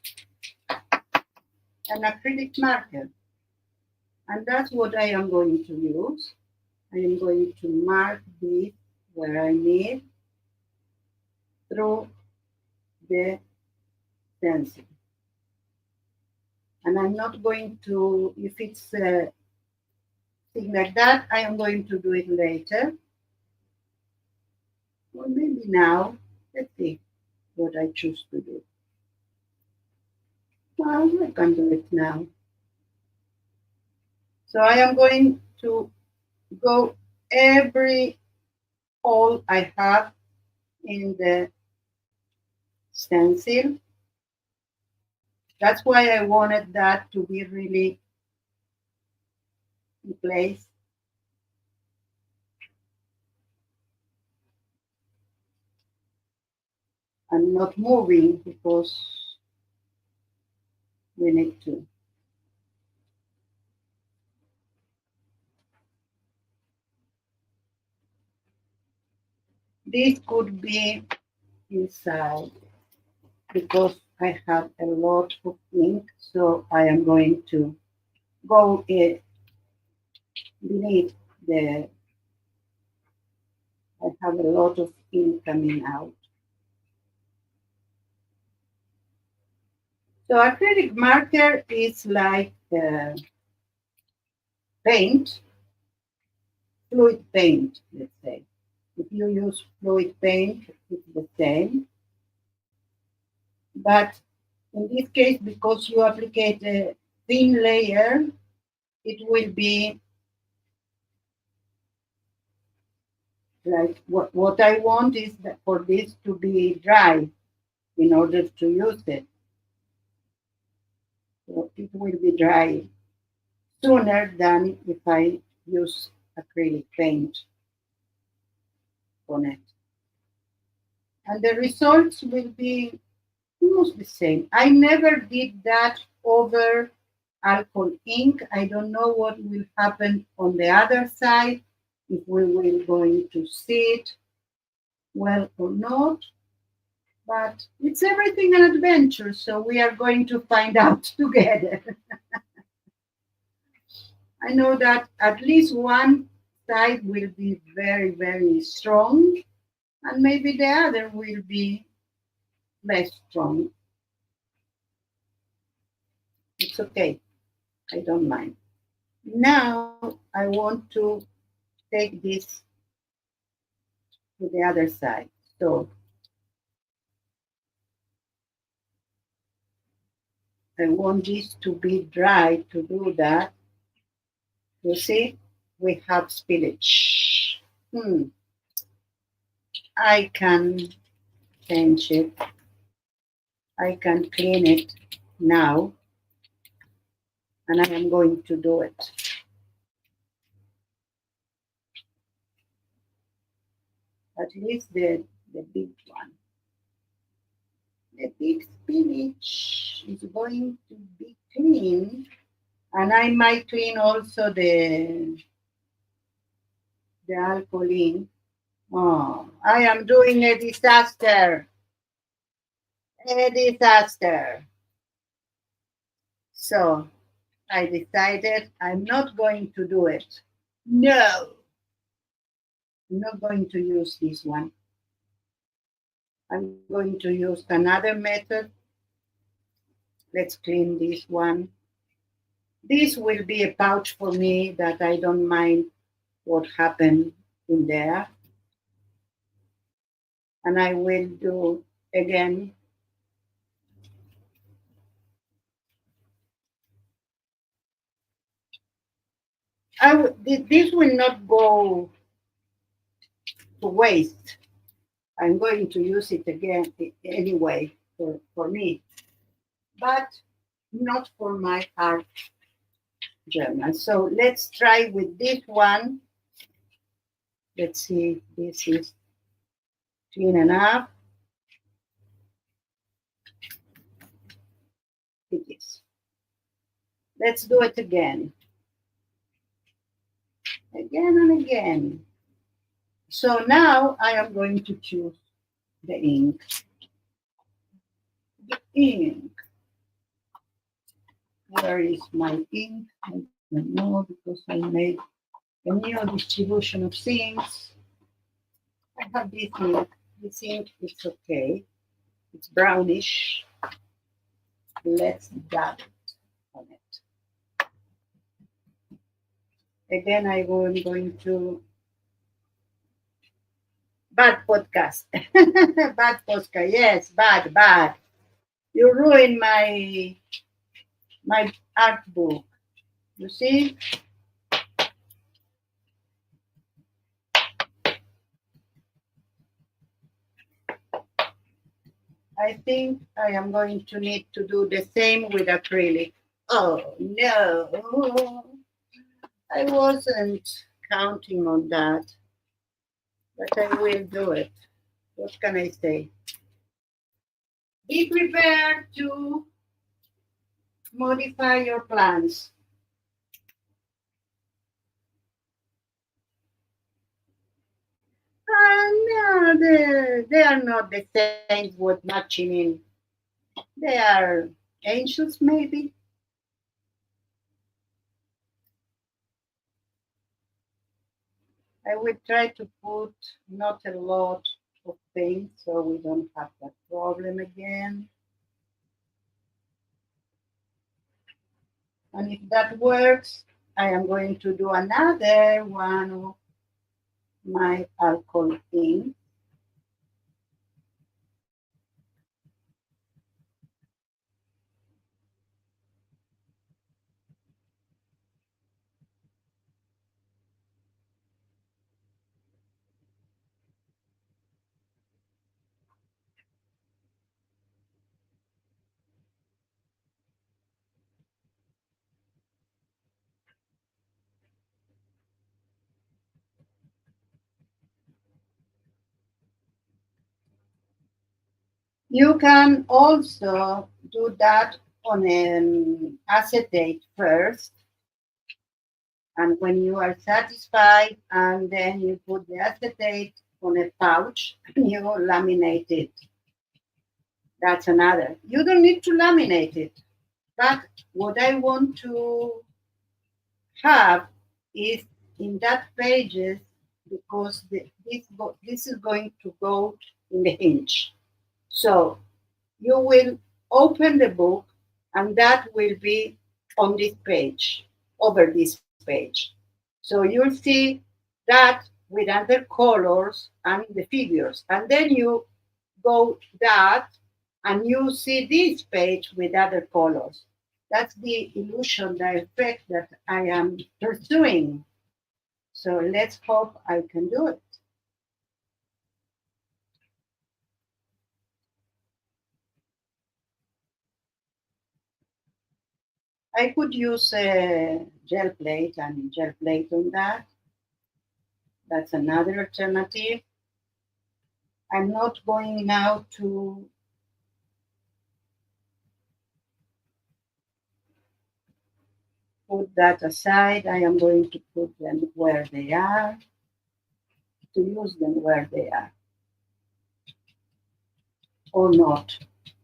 an acrylic marker, and that's what I am going to use. I am going to mark this where I need through the stencil. And I'm not going to, if it's a thing like that, I am going to do it later. Or maybe now. Let's see what I choose to do. Well, I can do it now. So I am going to go every hole I have in the stencil. That's why I wanted that to be really in place. And not moving because we need to. This could be inside because I have a lot of ink, so I am going to go beneath the. I have a lot of ink coming out. So acrylic marker is like paint, fluid paint, let's say. If you use fluid paint, it's the same. But in this case, because you apply a thin layer, it will be like what I want is that for this to be dry in order to use it. So it will be dry sooner than if I use acrylic paint on it. And the results will be almost the same. I never did that over alcohol ink. I don't know what will happen on the other side, if we will going to see it well or not. But it's everything an adventure, so we are going to find out together. I know that at least one side will be very, very strong, and maybe the other will be less strong. It's okay. I don't mind. Now I want to take this to the other side. So I want this to be dry to do that. You see, we have spillage. I can change it. I can clean it now, and I am going to do it. At least the big one. The big spinach is going to be clean, and I might clean also the alkaline. Oh, I am doing a disaster. A disaster. So I decided I'm not going to do it. No, I'm not going to use this one. I'm going to use another method. Let's clean this one. This will be a pouch for me that I don't mind what happened in there. And I will do again This will not go to waste. I'm going to use it again anyway for me, but not for my art journal. So let's try with this one. Let's see, this is clean enough. It is. Let's do it again. Again and again. So now I am going to choose the ink. The ink. Where is my ink? I don't know because I made a new distribution of things. I have this ink. This ink is okay. It's brownish. Let's dab it on it. Again, I'm going to bad podcast. Bad podcast. Yes, bad. You ruined my art book. You see? I think I am going to need to do the same with acrylic. Oh no, I wasn't counting on that, but I will do it. What can I say? Be prepared to modify your plans. No, they are not the saints with matching in. They are angels, maybe. I will try to put not a lot of things so we don't have that problem again. And if that works, I am going to do another one of my alcohol ink. You can also do that on an acetate first, and when you are satisfied, and then you put the acetate on a pouch, you laminate it. That's another. You don't need to laminate it, but what I want to have is in that pages because this is going to go in the hinge. So you will open the book and that will be on this page, over this page. So you'll see that with other colors and the figures. And then you go that and you see this page with other colors. That's the illusion, the effect that I am pursuing. So let's hope I can do it. I could use a gel plate and gel plate on that. That's another alternative. I'm not going now to put that aside. I am going to put them where they are, to use them where they are, or not.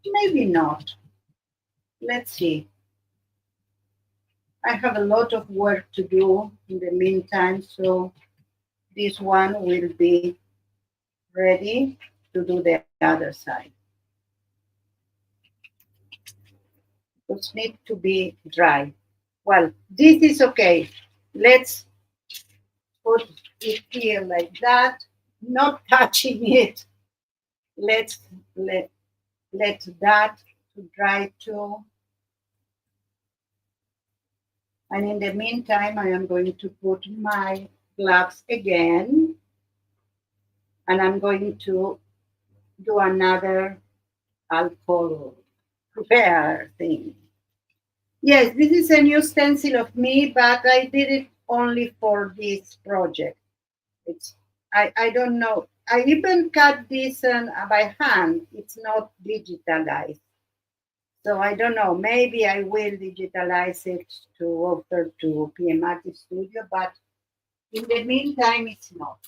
Maybe not. Let's see. I have a lot of work to do in the meantime, so this one will be ready to do the other side. It needs to be dry. Well, this is okay. Let's put it here like that, not touching it. Let's let that to dry too. And in the meantime, I am going to put my gloves again, and I'm going to do another alcohol repair thing. Yes, this is a new stencil of me, but I did it only for this project. It's I don't know. I even cut this by hand. It's not digitalized. So I don't know. Maybe I will digitalize it to offer to PMRT Studio, but in the meantime, it's not.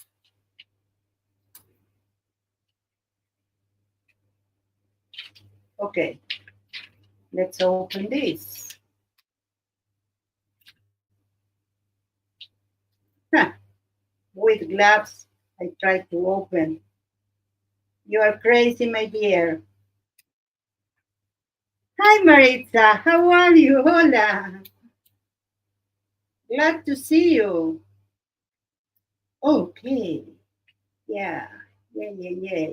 Okay, let's open this. Huh. With gloves, I tried to open. You are crazy, my dear. Hi, Maritza. How are you? Hola. Glad to see you. Okay. Yeah. Yeah.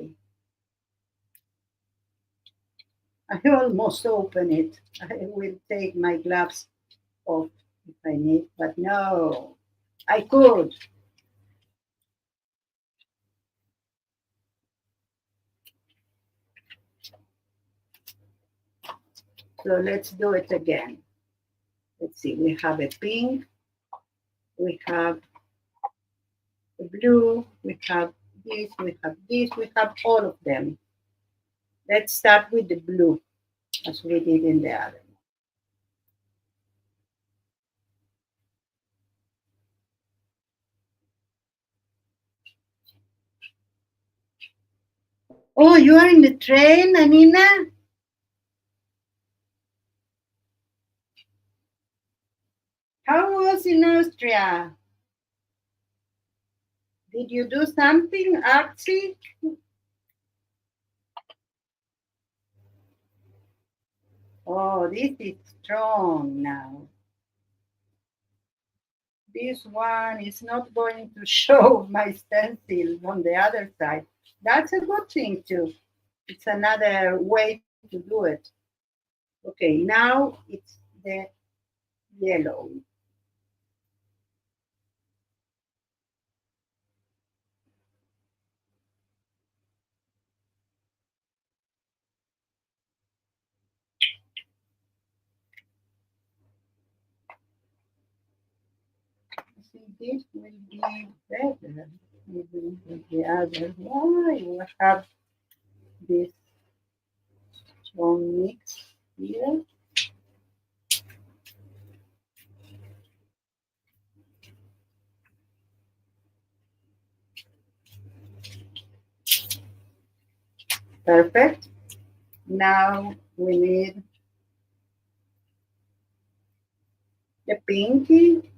I almost open it. I will take my gloves off if I need, but no. I could. So let's do it again. Let's see. We have a pink. We have a blue. We have this. We have this. We have all of them. Let's start with the blue as we did in the other. Oh, you are in the train, Anina? How was in Austria? Did you do something artsy? Oh, this is strong now. This one is not going to show my stencil on the other side. That's a good thing too. It's another way to do it. Okay, now it's the yellow. I think this will be better. Maybe with the other. Why we have this strong mix here? Perfect. Now we need the pinky.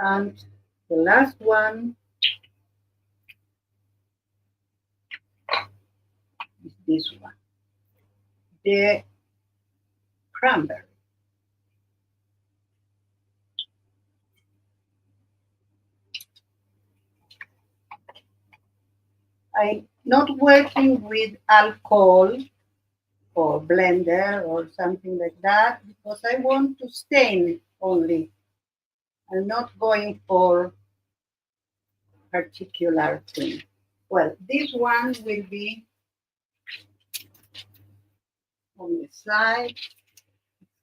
And the last one is this one, the cranberry. I'm not working with alcohol or blender or something like that because I want to stain only. I'm not going for particular thing. Well, this one will be on the side,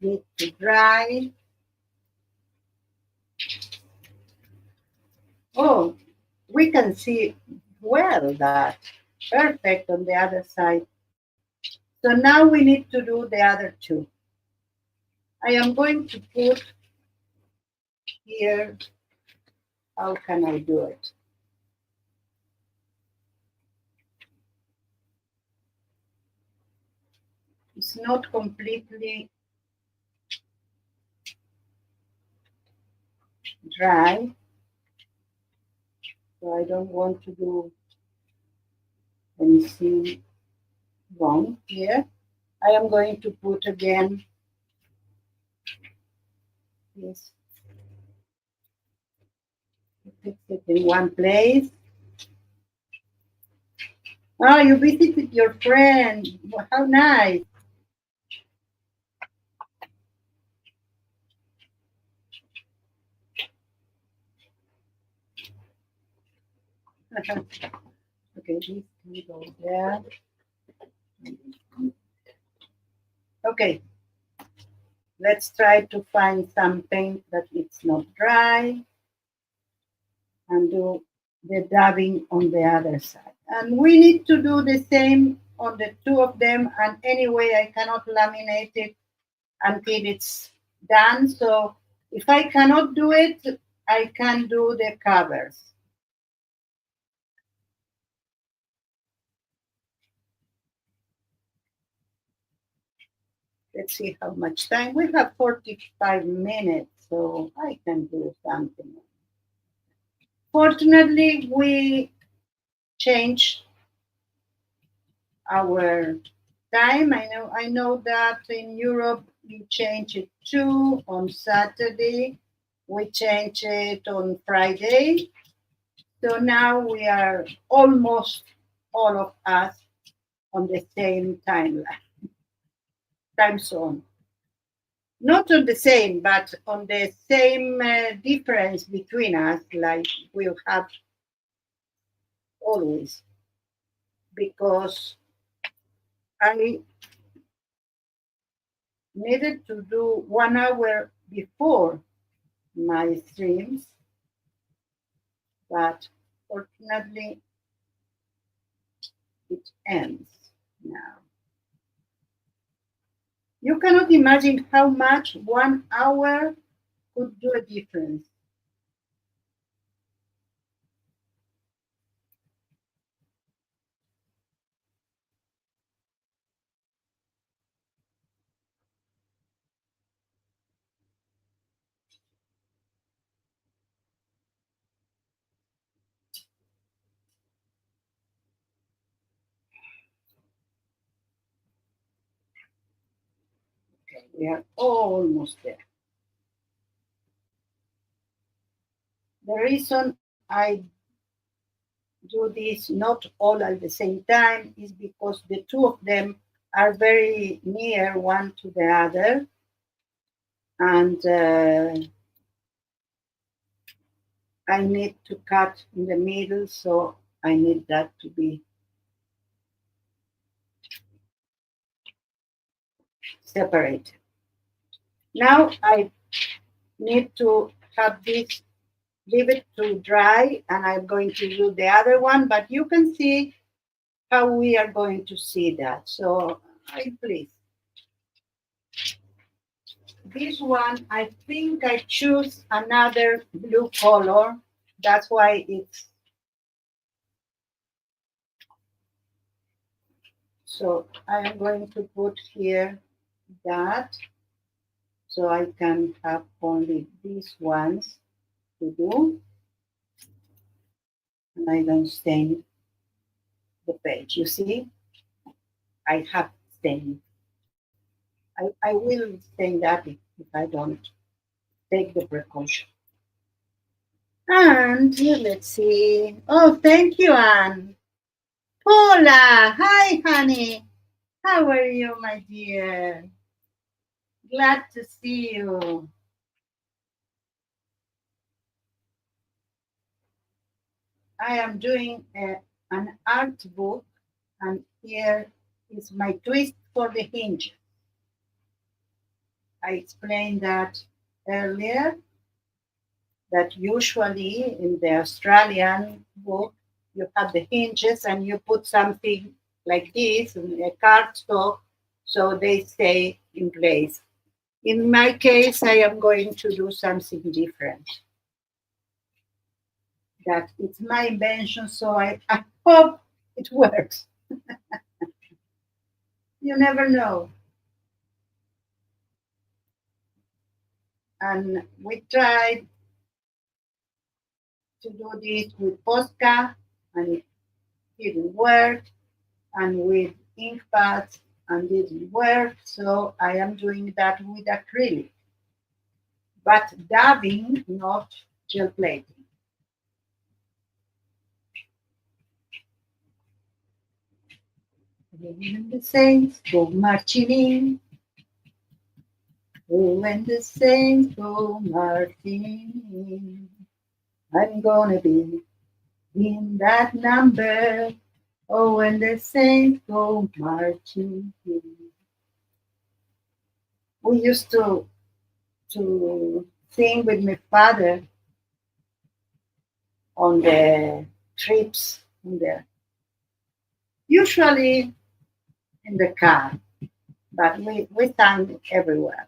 need to dry. Oh, we can see well that. Perfect on the other side. So now we need to do the other two. I am going to put here, how can I do it? It's not completely dry, so I don't want to do anything wrong here. I am going to put again this, fix it in one place. Oh, you visited your friend. How nice. Okay, this can go there. Okay, let's try to find something that it's not dry and do the dabbing on the other side. And we need to do the same on the two of them. And anyway, I cannot laminate it until it's done. So if I cannot do it, I can do the covers. Let's see how much time. We have 45 minutes, so I can do something. Fortunately, we changed our time. I know that in Europe you change it too on Saturday. We change it on Friday. So now we are almost all of us on the same time zone. Not on the same, but on the same difference between us, like we have always, because I needed to do 1 hour before my streams, but fortunately it ends now. You cannot imagine how much 1 hour could do a difference. Okay, we are almost there. The reason I do this not all at the same time is because the two of them are very near one to the other, and I need to cut in the middle, so I need that to be separated. Now I need to have this, leave it to dry, and I'm going to do the other one, but you can see how we are going to see that. So please. This one, I think I choose another blue color. That's why it's, so I am going to put here that, so I can have only these ones to do, and I don't stain the page. You see, I have stain. I will stain that if I don't take the precaution. And let's see. Oh, thank you, Anne. Paula, hi, honey. How are you, my dear? Glad to see you. I am doing an art book, and here is my twist for the hinge. I explained that earlier, that usually in the Australian book, you have the hinges and you put something like this, a cardstock, so they stay in place. In my case, I am going to do something different. That it's my invention, so I hope it works. You never know. And we tried to do this with Posca, and it didn't work, and with ink pads, and didn't work. So I am doing that with acrylic, but dabbing, not gel plating. When the saints go marching in, oh, when the saints go marching in, I'm gonna be in that number. Oh, when the saints go marching in. We used to sing with my father on the trips, usually in the car, but we sang everywhere.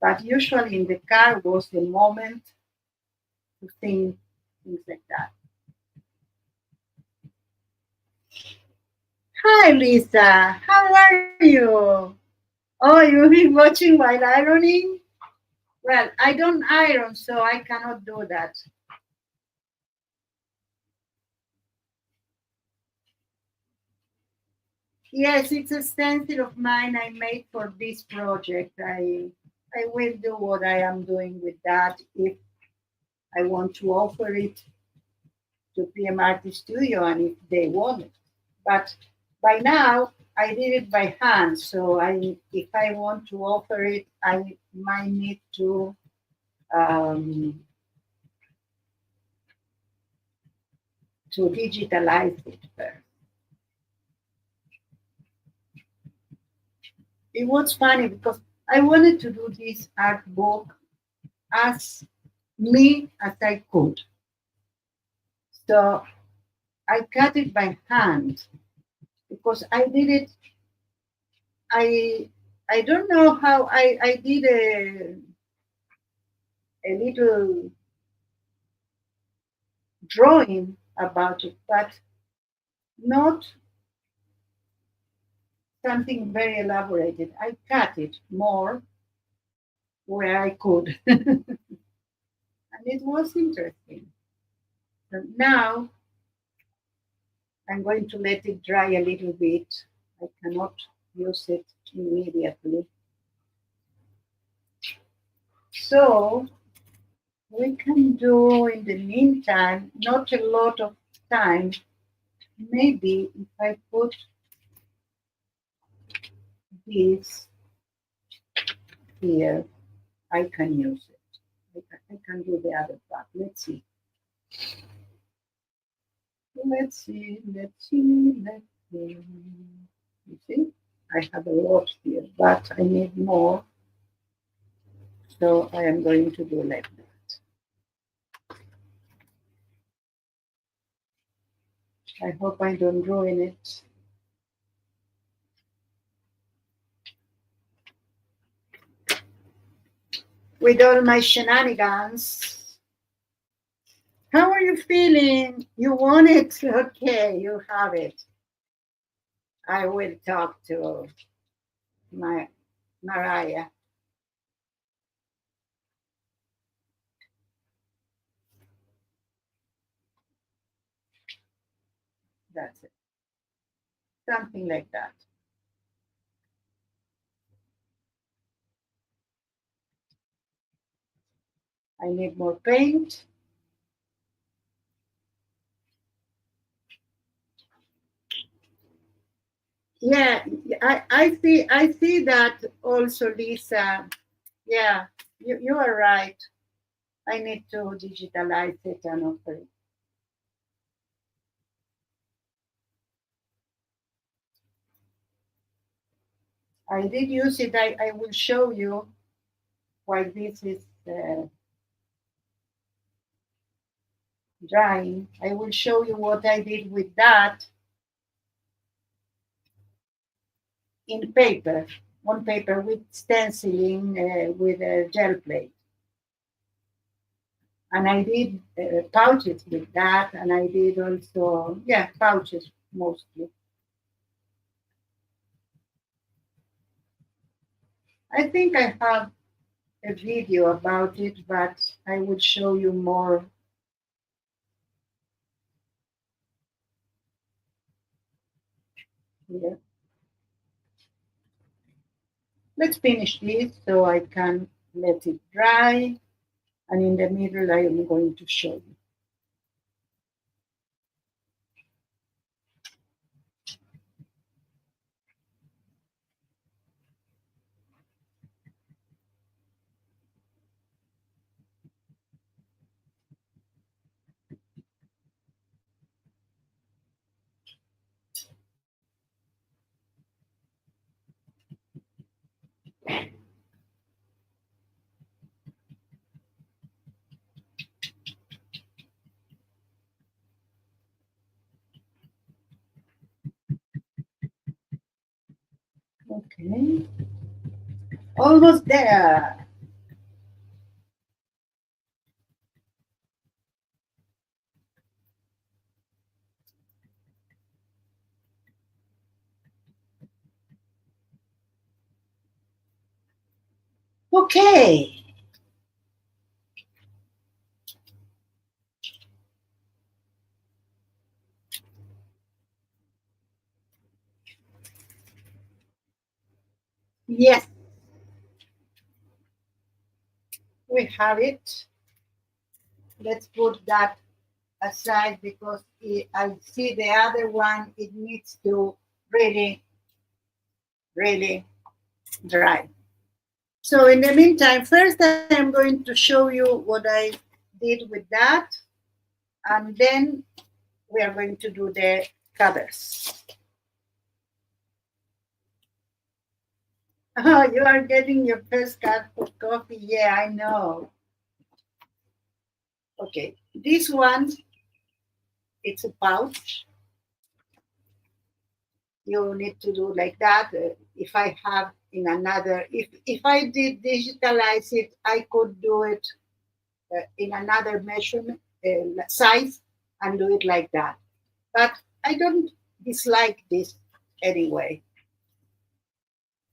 But usually in the car was the moment to sing things like that. Hi, Lisa. How are you? Oh, you've been watching while ironing? Well, I don't iron, so I cannot do that. Yes, it's a stencil of mine I made for this project. I will do what I am doing with that if I want to offer it to PM Artist Studio and if they want it. But by now, I did it by hand, so if I want to offer it, I might need um, to digitalize it first. It was funny because I wanted to do this art book as me as I could. So I cut it by hand because I did it. I I don't know how I did a little drawing about it, but not something very elaborated. I cut it more where I could, and it was interesting. So now I'm going to let it dry a little bit. I cannot use it immediately. So we can do in the meantime, not a lot of time. Maybe if I put this here, I can use it. I can do the other part. Let's see. Let's see. Let's see. Let's see. You see, I have a lot here, but I need more. So I am going to do like that. I hope I don't ruin it. With all my shenanigans. How are you feeling? You want it? Okay, you have it. I will talk to my Mariah. That's it. Something like that. I need more paint. Yeah, I see that also, Lisa. Yeah, you are right. I need to digitalize it and offer it. I did use it. I will show you while this is drying. I will show you what I did with that in paper, on paper with stenciling with a gel plate. And I did pouches with that, and I did also, yeah, pouches mostly. I think I have a video about it, but I will show you more here. Let's finish this so I can let it dry. And in the middle, I am going to show you. Okay, almost there. Okay, yes, we have it. Let's put that aside because I see the other one, it needs to really, really dry. So in the meantime, first I'm going to show you what I did with that, and then we are going to do the covers. Oh, you are getting your first cup of coffee. Yeah, I know. Okay, this one, it's a pouch. You need to do like that. If I have in another, if I did digitalize it, I could do it in another measurement size and do it like that. But I don't dislike this anyway.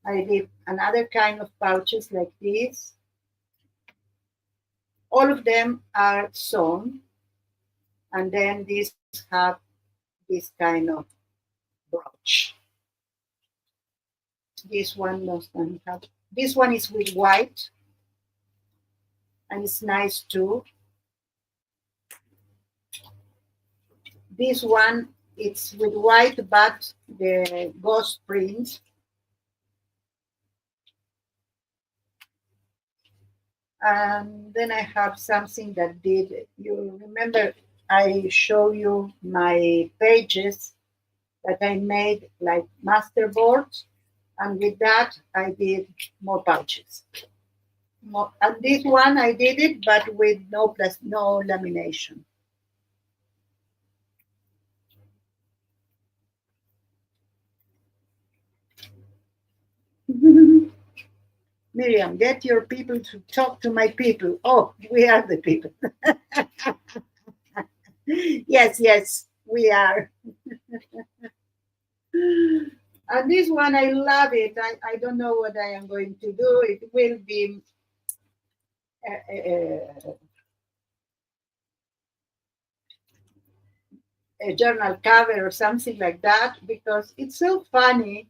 I did another kind of pouches like this. All of them are sewn, and then these have this kind of brooch. This one doesn't have. This one is with white, and it's nice too. This one it's with white, but the ghost print. And then I have something that did. You remember I show you my pages that I made like master boards, and with that I did more pouches. And this one I did it, but with no lamination. Miriam, get your people to talk to my people. Oh, we are the people. Yes, yes, we are. And this one, I love it. I don't know what I am going to do. It will be a, a journal cover or something like that because it's so funny.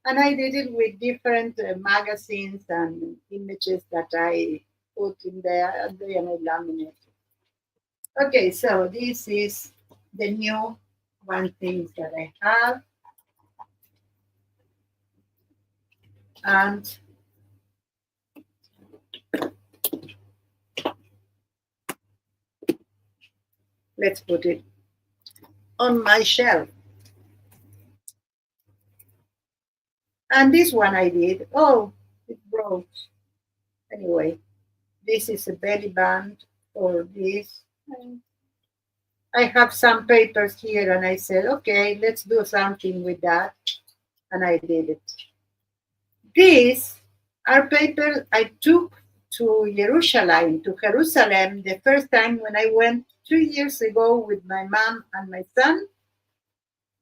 And I did it with different magazines and images that I put in there and then I laminate. Okay, so this is the new one things that I have. And let's put it on my shelf. And this one I did. Oh, it broke. Anyway, this is a belly band for this. I have some papers here and I said, okay, let's do something with that. And I did it. These are papers I took to Jerusalem, the first time when I went 2 years ago with my mom and my son.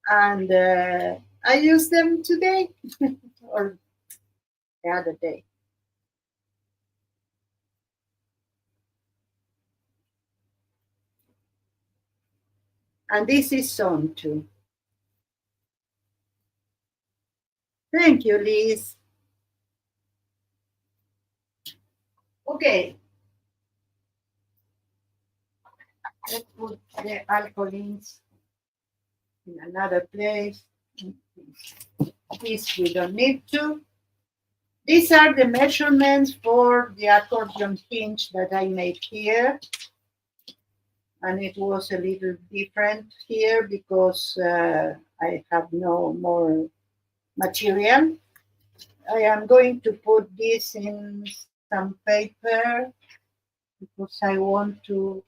And I use them today or the other day. And this is sewn too. Thank you, Liz. Okay, let's put the alkalines in another place. This we don't need to. These are the measurements for the accordion hinge that I made here. And it was a little different here because I have no more material. I am going to put this in some paper because I want to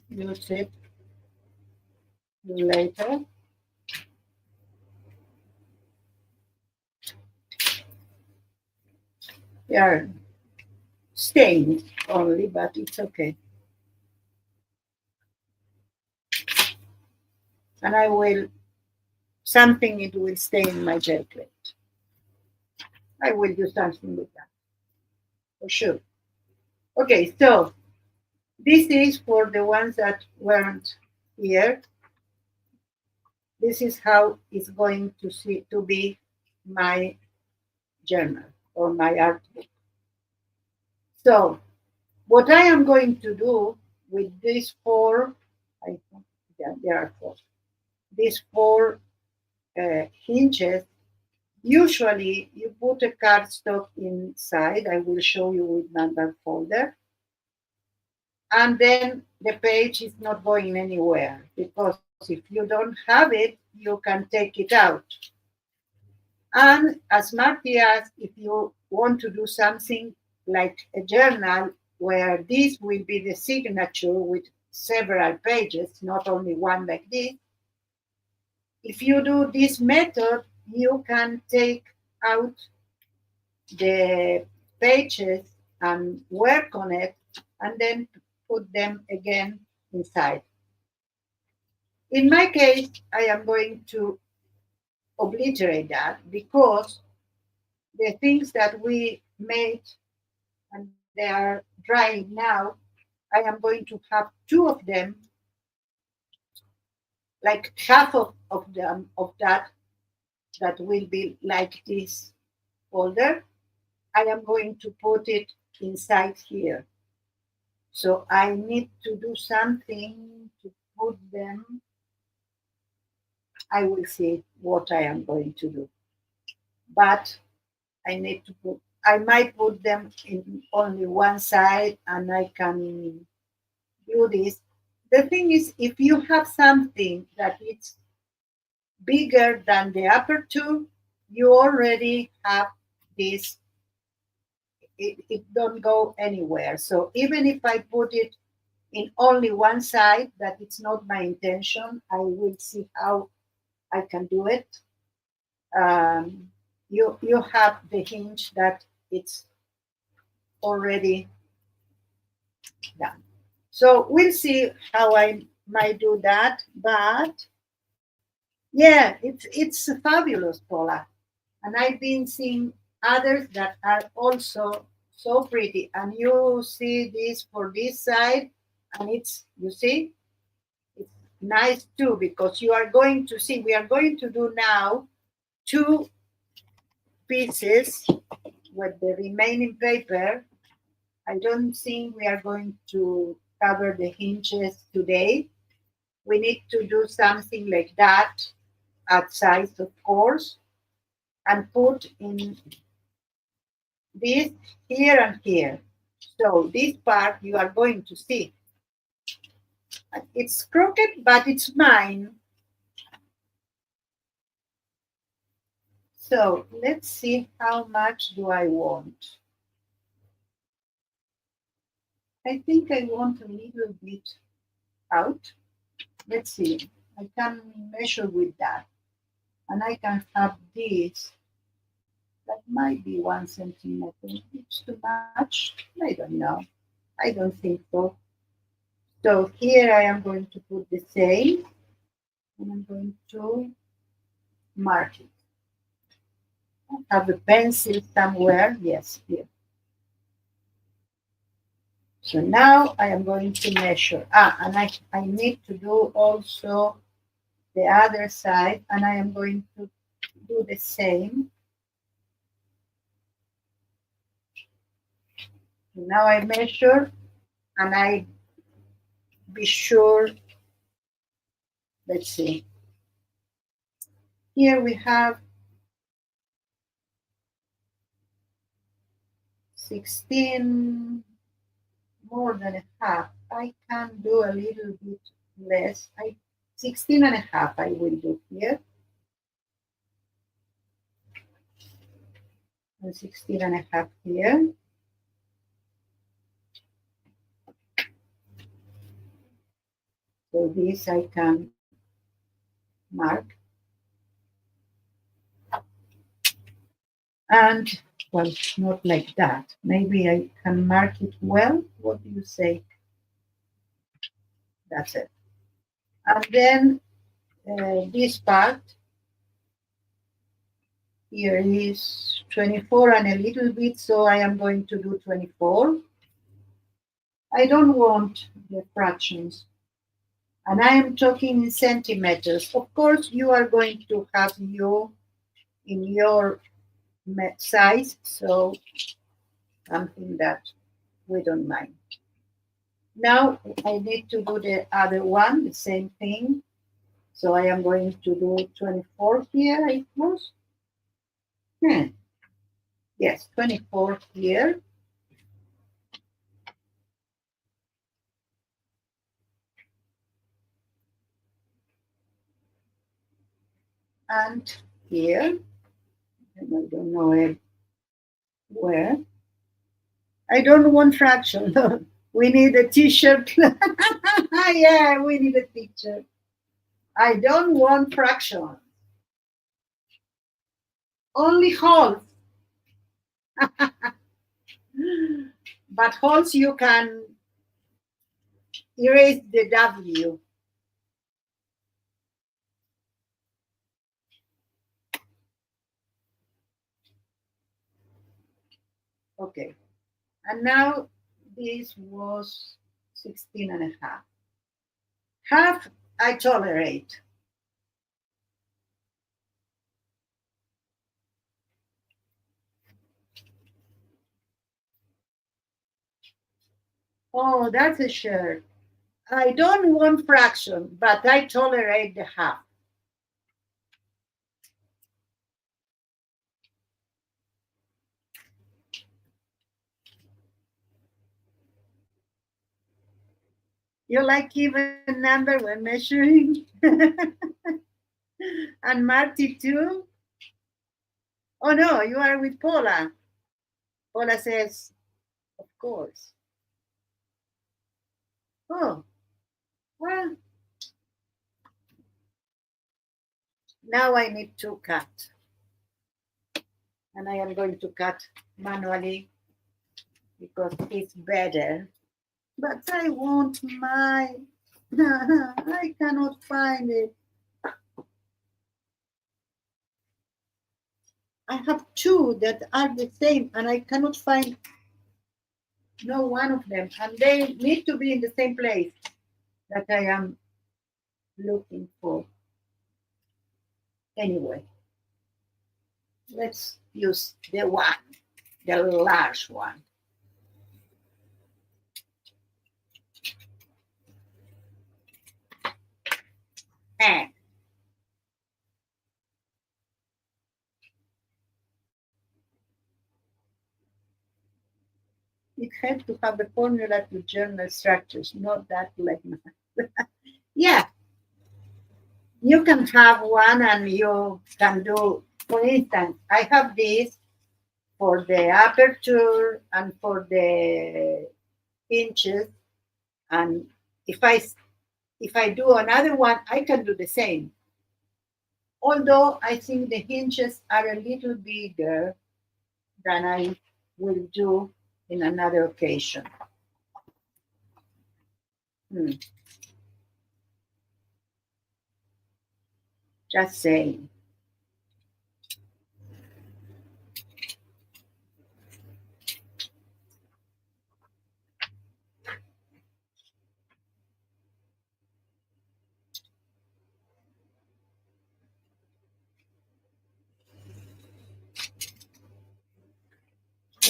use it later. They are stained only, but it's okay. And I will, something it will stain my gel plate. I will do something with that, for sure. Okay, so this is for the ones that weren't here. This is how it's going to be my journal or my art book. So what I am going to do with these four, I think there are four, these four hinges, usually you put a cardstock inside. I will show you with number folder. And then the page is not going anywhere because if you don't have it, you can take it out. And as Marty asked, if you want to do something like a journal where this will be the signature with several pages, not only one like this, if you do this method, you can take out the pages and work on it and then put them again inside. In my case, I am going to obliterate that because the things that we made and they are drying now, I am going to have two of them, like half of them of that will be like this folder. I am going to put it inside here. So I need to do something to put them. I will see what I am going to do. But I need to put, I might put them in only one side and I can do this. The thing is, if you have something that is bigger than the upper two, you already have this. It don't go anywhere. So even if I put it in only one side, that it's not my intention, I will see how I can do it. You have the hinge that it's already done. So we'll see how I might do that. But yeah, it's fabulous, Paula. And I've been seeing others that are also so pretty. And you see this for this side, and it's, you see, it's nice too, because you are going to see, we are going to do now two pieces with the remaining paper. I don't think we are going to cover the hinges today. We need to do something like that at size, of course, and put in this here and here. So this part you are going to see. It's crooked, but it's mine. So let's see how much do I want. I think I want a little bit out. Let's see. I can measure with that. And I can have this. That might be 1 centimeter. It's too much. I don't know. I don't think so. So here I am going to put the same. And I'm going to mark it. I have a pencil somewhere. Yes, here. So now I am going to measure. And I need to do also the other side. And I am going to do the same. Now I measure and I be sure. Let's see. Here we have 16, more than a half. I can do a little bit less. 16 and a half I will do here. And 16 and a half here. So this I can mark. And, well, not like that. Maybe I can mark it well. What do you say? That's it. And then this part here is 24 and a little bit, so I am going to do 24. I don't want the fractions. And I am talking in centimeters. Of course, you are going to have you in your size, so something that we don't mind. Now I need to do the other one, the same thing. So I am going to do 24 here, I suppose. Yes, 24 here. And here, and I don't know where. I don't want fraction. We need a t-shirt. Yeah, we need a t-shirt. I don't want fraction. Only wholes. But wholes you can erase the W. Okay. And now this was 16 and a half. Half I tolerate. Oh, that's a shirt. I don't want fraction, but I tolerate the half. You like even number when measuring? And Marty too? Oh no, you are with Paula. Paula says, of course. Oh, well, now I need to cut. And I am going to cut manually because it's better. But I want my, I cannot find it. I have two that are the same and I cannot find no one of them. And they need to be in the same place that I am looking for. Anyway, let's use the one, the large one. And it helps to have the formula to journal structures, not that like yeah, you can have one and you can do, for instance, I have this for the aperture and for the inches. And if I do another one, I can do the same. Although I think the hinges are a little bigger than I will do in another occasion. Just saying.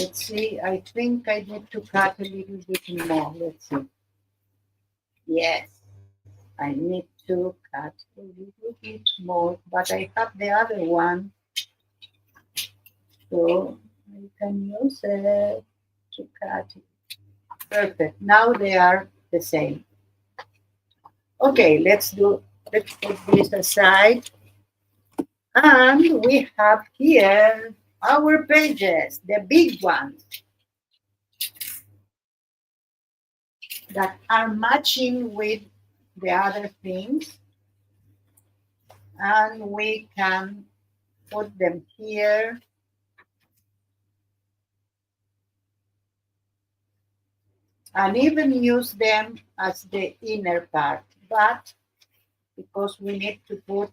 Let's see. I think I need to cut a little bit more. Let's see. Yes, I need to cut a little bit more, but I have the other one, so I can use it to cut it. Perfect. Now they are the same. Okay, let's put this aside. And we have here our pages, the big ones that are matching with the other things. And we can put them here. And even use them as the inner part. But because we need to put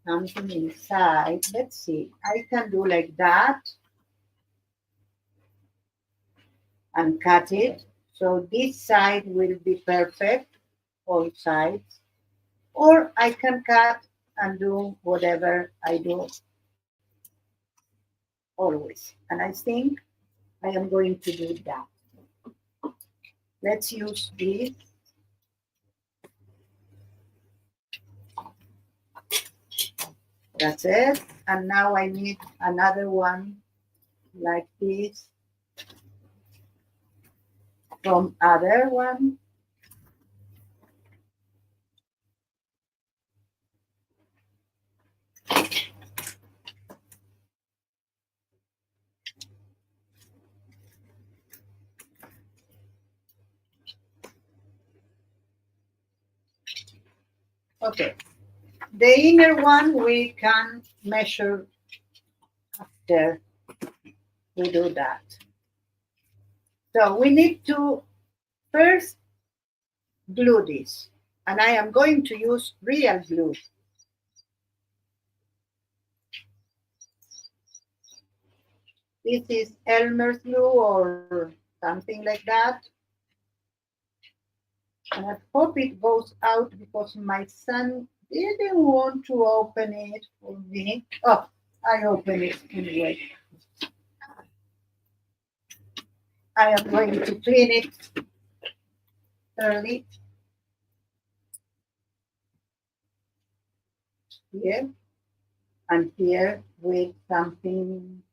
something inside, let's see, I can do like that and cut it. So this side will be perfect, all sides. Or I can cut and do whatever I do always. And I think I am going to do that. Let's use this. That's it. And now I need another one like this from other one. Okay. The inner one we can measure after we do that. So we need to first glue this. And I am going to use real glue. This is Elmer's glue or something like that. And I hope it goes out because my son didn't want to open it for me. Oh, I open it anyway. I am going to clean it thoroughly here and here with something.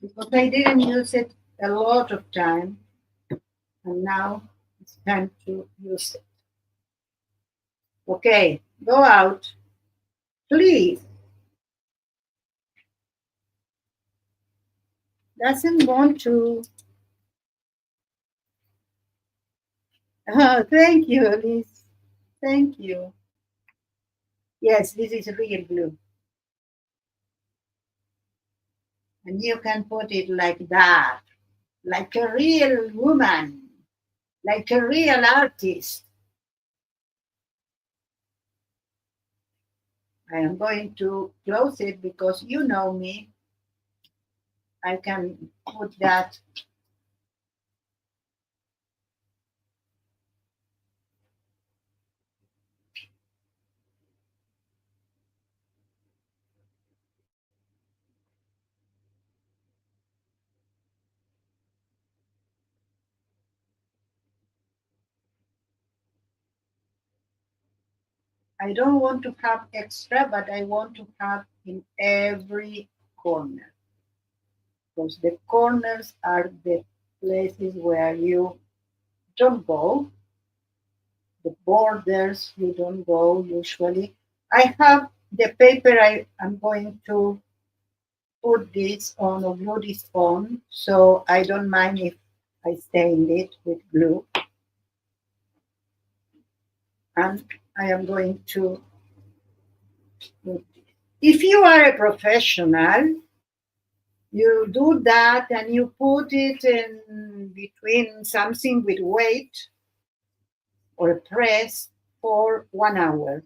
Because I didn't use it a lot of time, and now it's time to use it. Okay, go out, please. Doesn't want to. Oh, thank you, Liz. Thank you. Yes, this is real glue. And you can put it like that, like a real woman, like a real artist. I am going to close it because you know me. I can put that. I don't want to have extra, but I want to have in every corner. Because the corners are the places where you don't go, the borders you don't go usually. I have the paper I am going to put this on or glue this on, so I don't mind if I stain it with glue. And I am going to put this. If you are a professional, you do that and you put it in between something with weight or a press for 1 hour.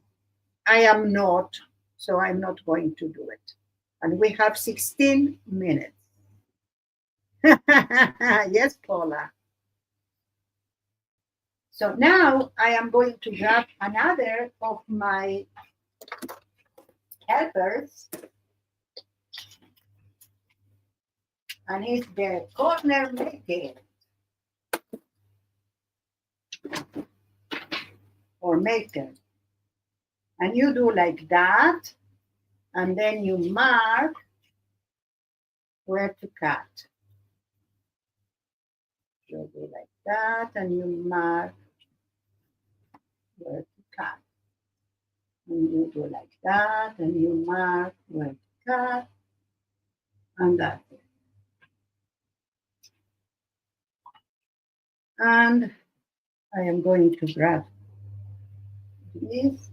I am not, so I'm not going to do it. And we have 16 minutes. Yes, Paula. So now I am going to grab another of my helpers, and it's the corner maker or maker. And you do like that, and then you mark where to cut. You do like that, and you mark where to cut. And you do like that, and you mark where to cut, and that's it. And I am going to grab this,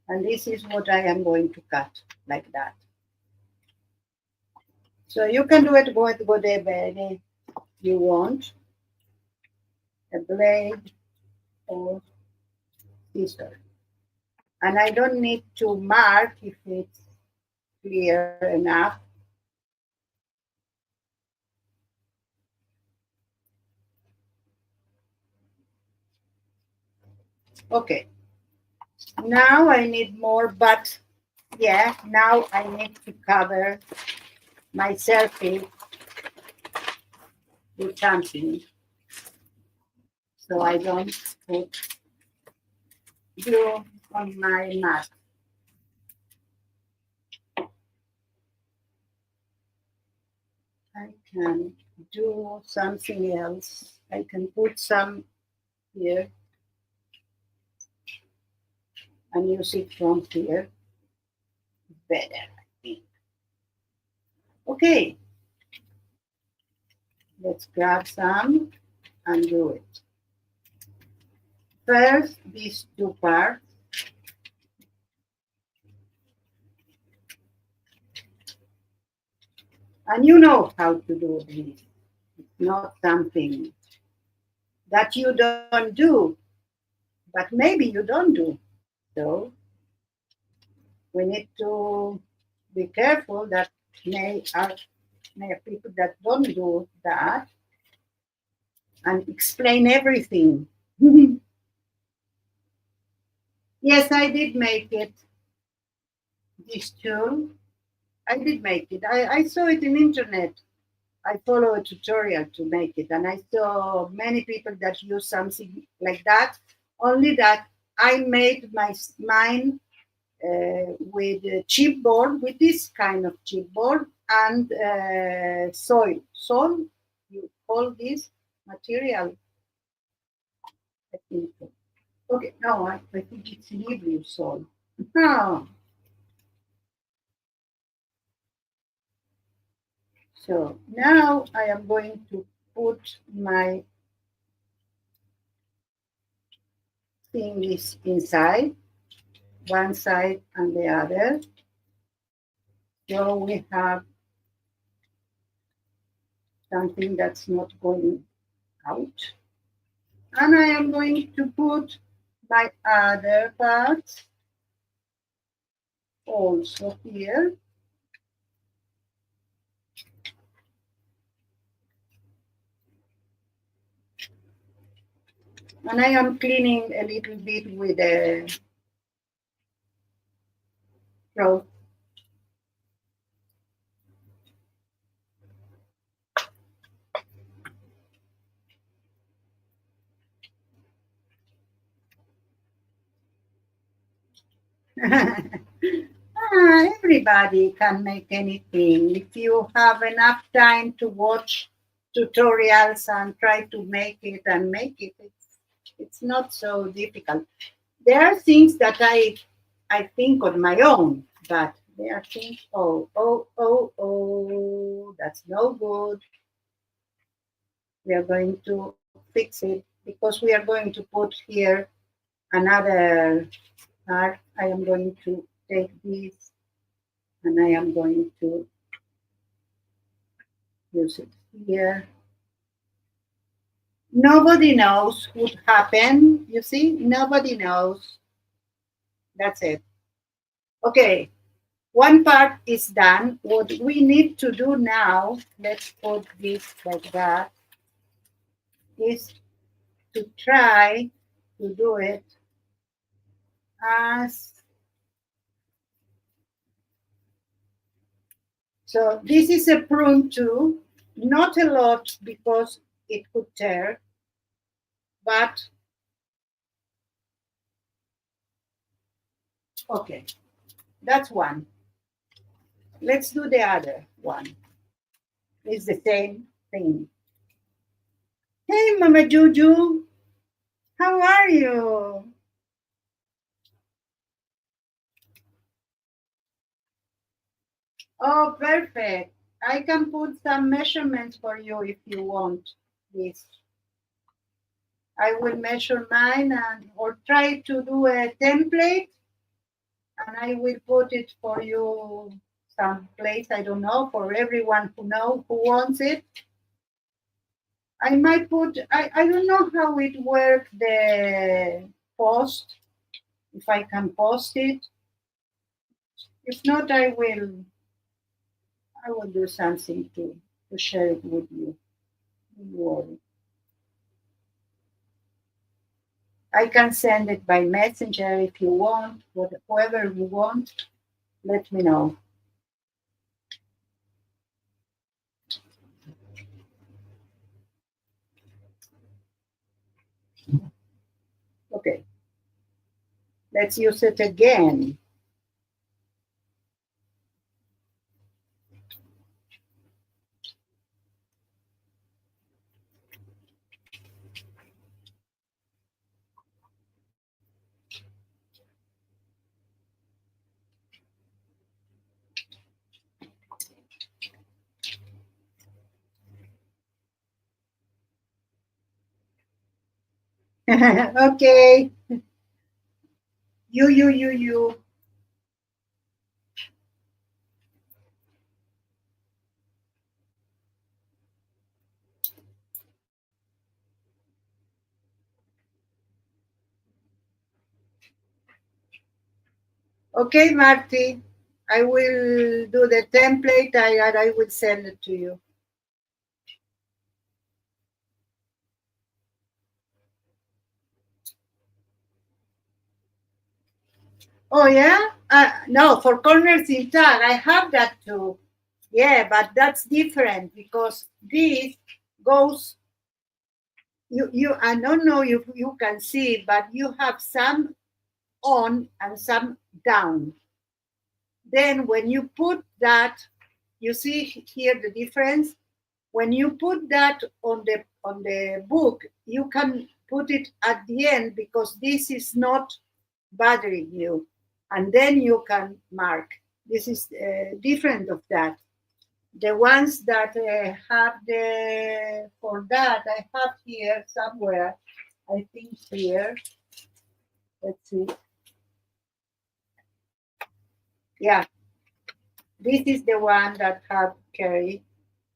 and this is what I am going to cut, like that. So you can do it with whatever you want, a blade or scissors. And I don't need to mark if it's clear enough. Okay, now I need more, but yeah, now I need to cover my selfie with something so I don't put glue on my mat. I can do something else. I can put some here and use it from here. Better, I think. Okay, let's grab some and do it. First, these two parts. And you know how to do this. It's not something that you don't do, but maybe you don't do. So we need to be careful that may have people that don't do that and explain everything. Yes, I did make it. This tool, I did make it. I saw it in internet. I follow a tutorial to make it, and I saw many people that use something like that. Only that I made mine with a chipboard, with this kind of chipboard, and soil. Soil, you call this material? I think so. Okay, no, I think it's in Hebrew soil. Oh, so now I am going to put my thing is inside, one side and the other. So we have something that's not going out. And I am going to put my other part also here. And I am cleaning a little bit with a cloth. Everybody can make anything. If you have enough time to watch tutorials and try to make it, it's not so difficult. There are things that I think on my own, but there are things, that's no good. We are going to fix it because we are going to put here another part. I am going to take this and I am going to use it here. Nobody knows what happened. You see, nobody knows. That's it. Okay. one part is done. What we need to do now, let's put this like that, is to try to do it as, so this is a prune too, not a lot because it could tear, but okay, that's one. Let's do the other one. It's the same thing. Hey, Mama Juju, how are you? Oh, perfect. I can put some measurements for you if you want this. I will measure mine and or try to do a template, and I will put it for you someplace, I don't know, for everyone who wants it. I might put, I don't know how it works, the post, if I can post it. If not, I will do something to share it with you. Don't worry. I can send it by messenger if you want, whoever you want, let me know. Okay, let's use it again. Okay, you. Okay, Marty, I will do the template and I will send it to you. Oh, yeah? No, for corners in tag, I have that too. Yeah, but that's different because this goes, I don't know if you can see, but you have some on and some down. Then when you put that, you see here the difference. When you put that on the book, you can put it at the end because this is not bothering you, and then you can mark. This is different of that. The ones that have the for that I have here somewhere. I think here. Let's see. Yeah, this is the one that have carry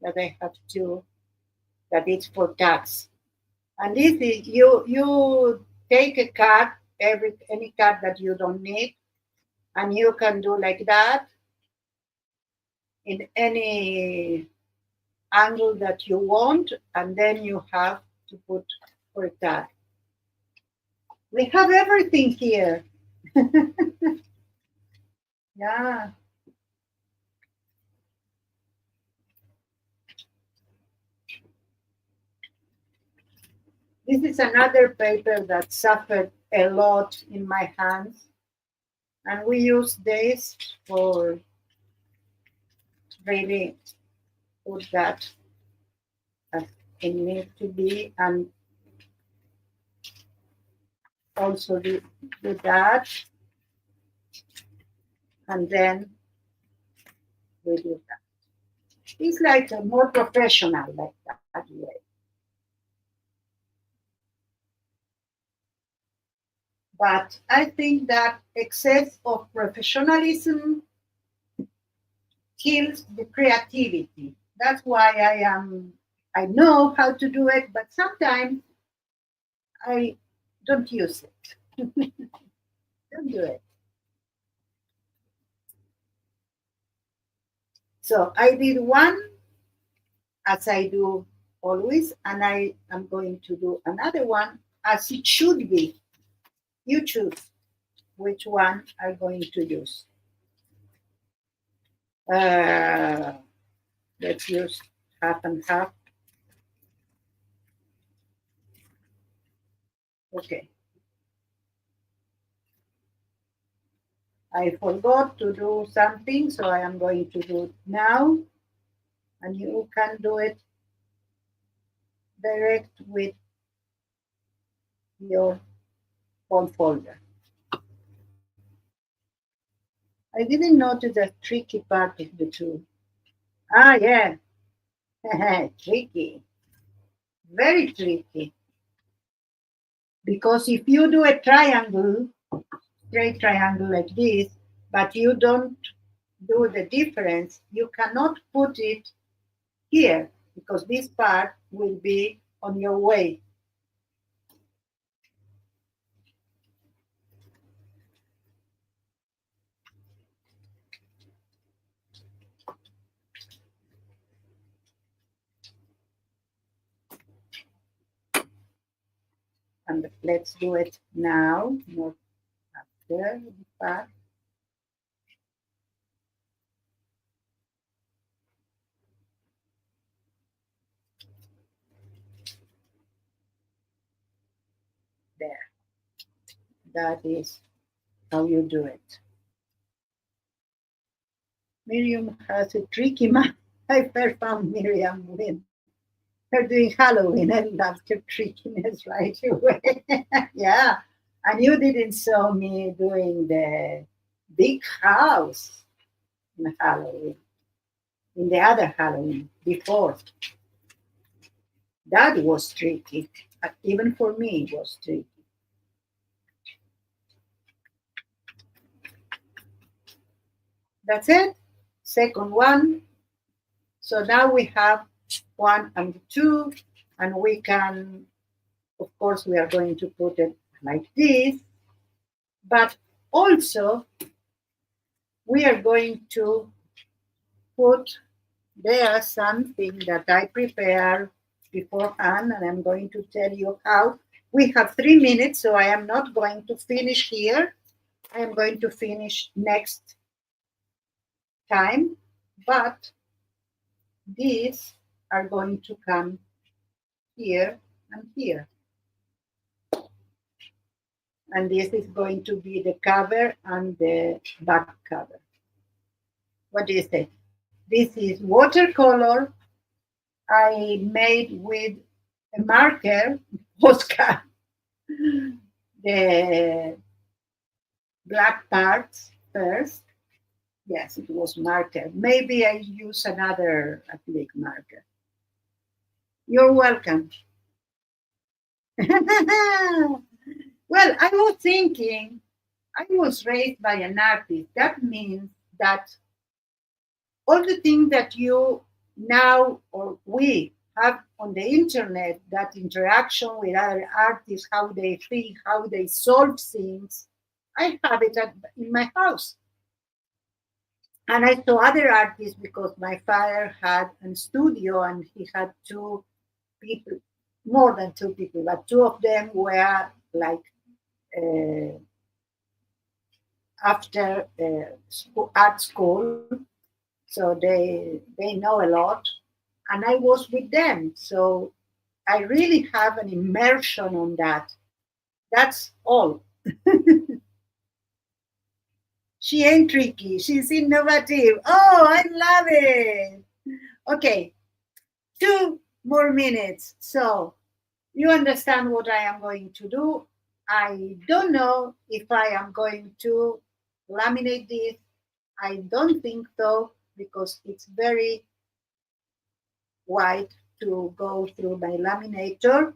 that I have two. That it's for tax. And this is you take a card, any card that you don't need, and you can do like that in any angle that you want, and then you have to put for a tag. We have everything here. Yeah. This is another paper that suffered a lot in my hands. And we use this for really put that as it needs to be, and also do that, and then we do that. It's like a more professional like that way. But I think that excess of professionalism kills the creativity. That's why I know how to do it, but sometimes I don't use it. Don't do it. So I did one as I do always, and I am going to do another one as it should be. You choose which one are going to use. Uh, let's use half and half. Okay. I forgot to do something, so I am going to do it now, and you can do it direct with your phone folder. I didn't notice the tricky part of the two. Ah, yeah, tricky, very tricky. Because if you do a triangle, straight triangle like this, but you don't do the difference, you cannot put it here because this part will be on your way. And let's do it now, not after the part. There. That is how you do it. Miriam has a tricky map. I first found Miriam when her doing Halloween. I loved her trickiness right away. Yeah. And you didn't saw me doing the big house in Halloween, in the other Halloween before. That was tricky. Even for me, it was tricky. That's it. Second one. So now we have one and two, and we can, of course, we are going to put it like this, but also we are going to put there something that I prepared beforehand, and I'm going to tell you how. We have 3 minutes, so I am not going to finish here. I am going to finish next time, but these are going to come here and here. And this is going to be the cover and the back cover. What do you say? This is watercolor I made with a marker, Oscar, the black parts first. Yes, it was marker. Maybe I use another acrylic marker. You're welcome. Well, I was thinking, I was raised by an artist. That means that all the things that you now or we have on the internet, that interaction with other artists, how they think, how they solve things, I have it in my house. And I saw other artists because my father had a studio and he had two people, more than two people, but two of them were like uh, after art school, so they know a lot, and I was with them, so I really have an immersion on that. That's all. She ain't tricky. She's innovative. Oh, I love it. Okay, 2 more minutes. So you understand what I am going to do. I don't know if I am going to laminate this. I don't think so because it's very wide to go through my laminator.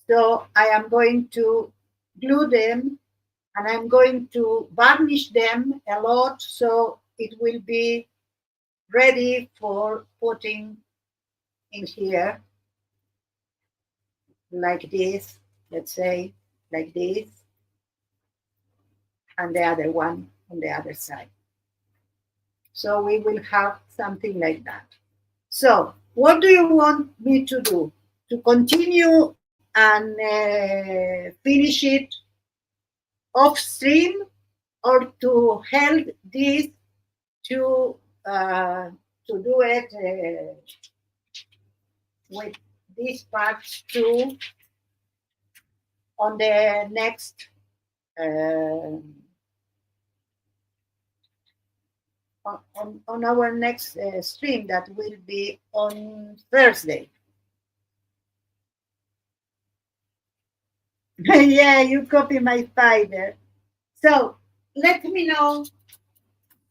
So I am going to glue them and I'm going to varnish them a lot so it will be ready for putting in here like this, let's say like this, and the other one on the other side. So we will have something like that. So what do you want me to do? To continue and finish it off stream, or to help this to uh, to do it with these parts too on the next uh, on our next stream that will be on Thursday. Yeah, you copy my file. So let me know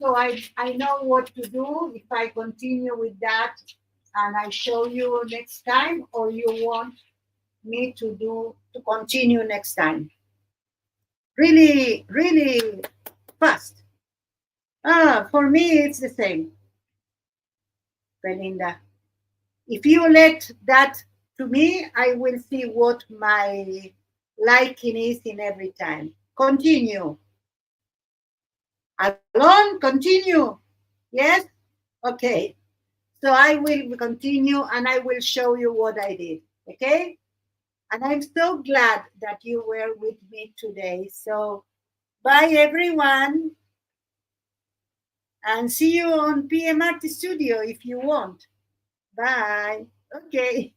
so I know what to do if I continue with that and I show you next time, or you want me to continue next time. Really, really fast. For me it's the same, Belinda. If you let that to me, I will see what my liking is in every time. Continue. Alone, continue. Yes? Okay. So I will continue and I will show you what I did. Okay? And I'm so glad that you were with me today. So bye everyone. And see you on PMRT Studio if you want. Bye. Okay.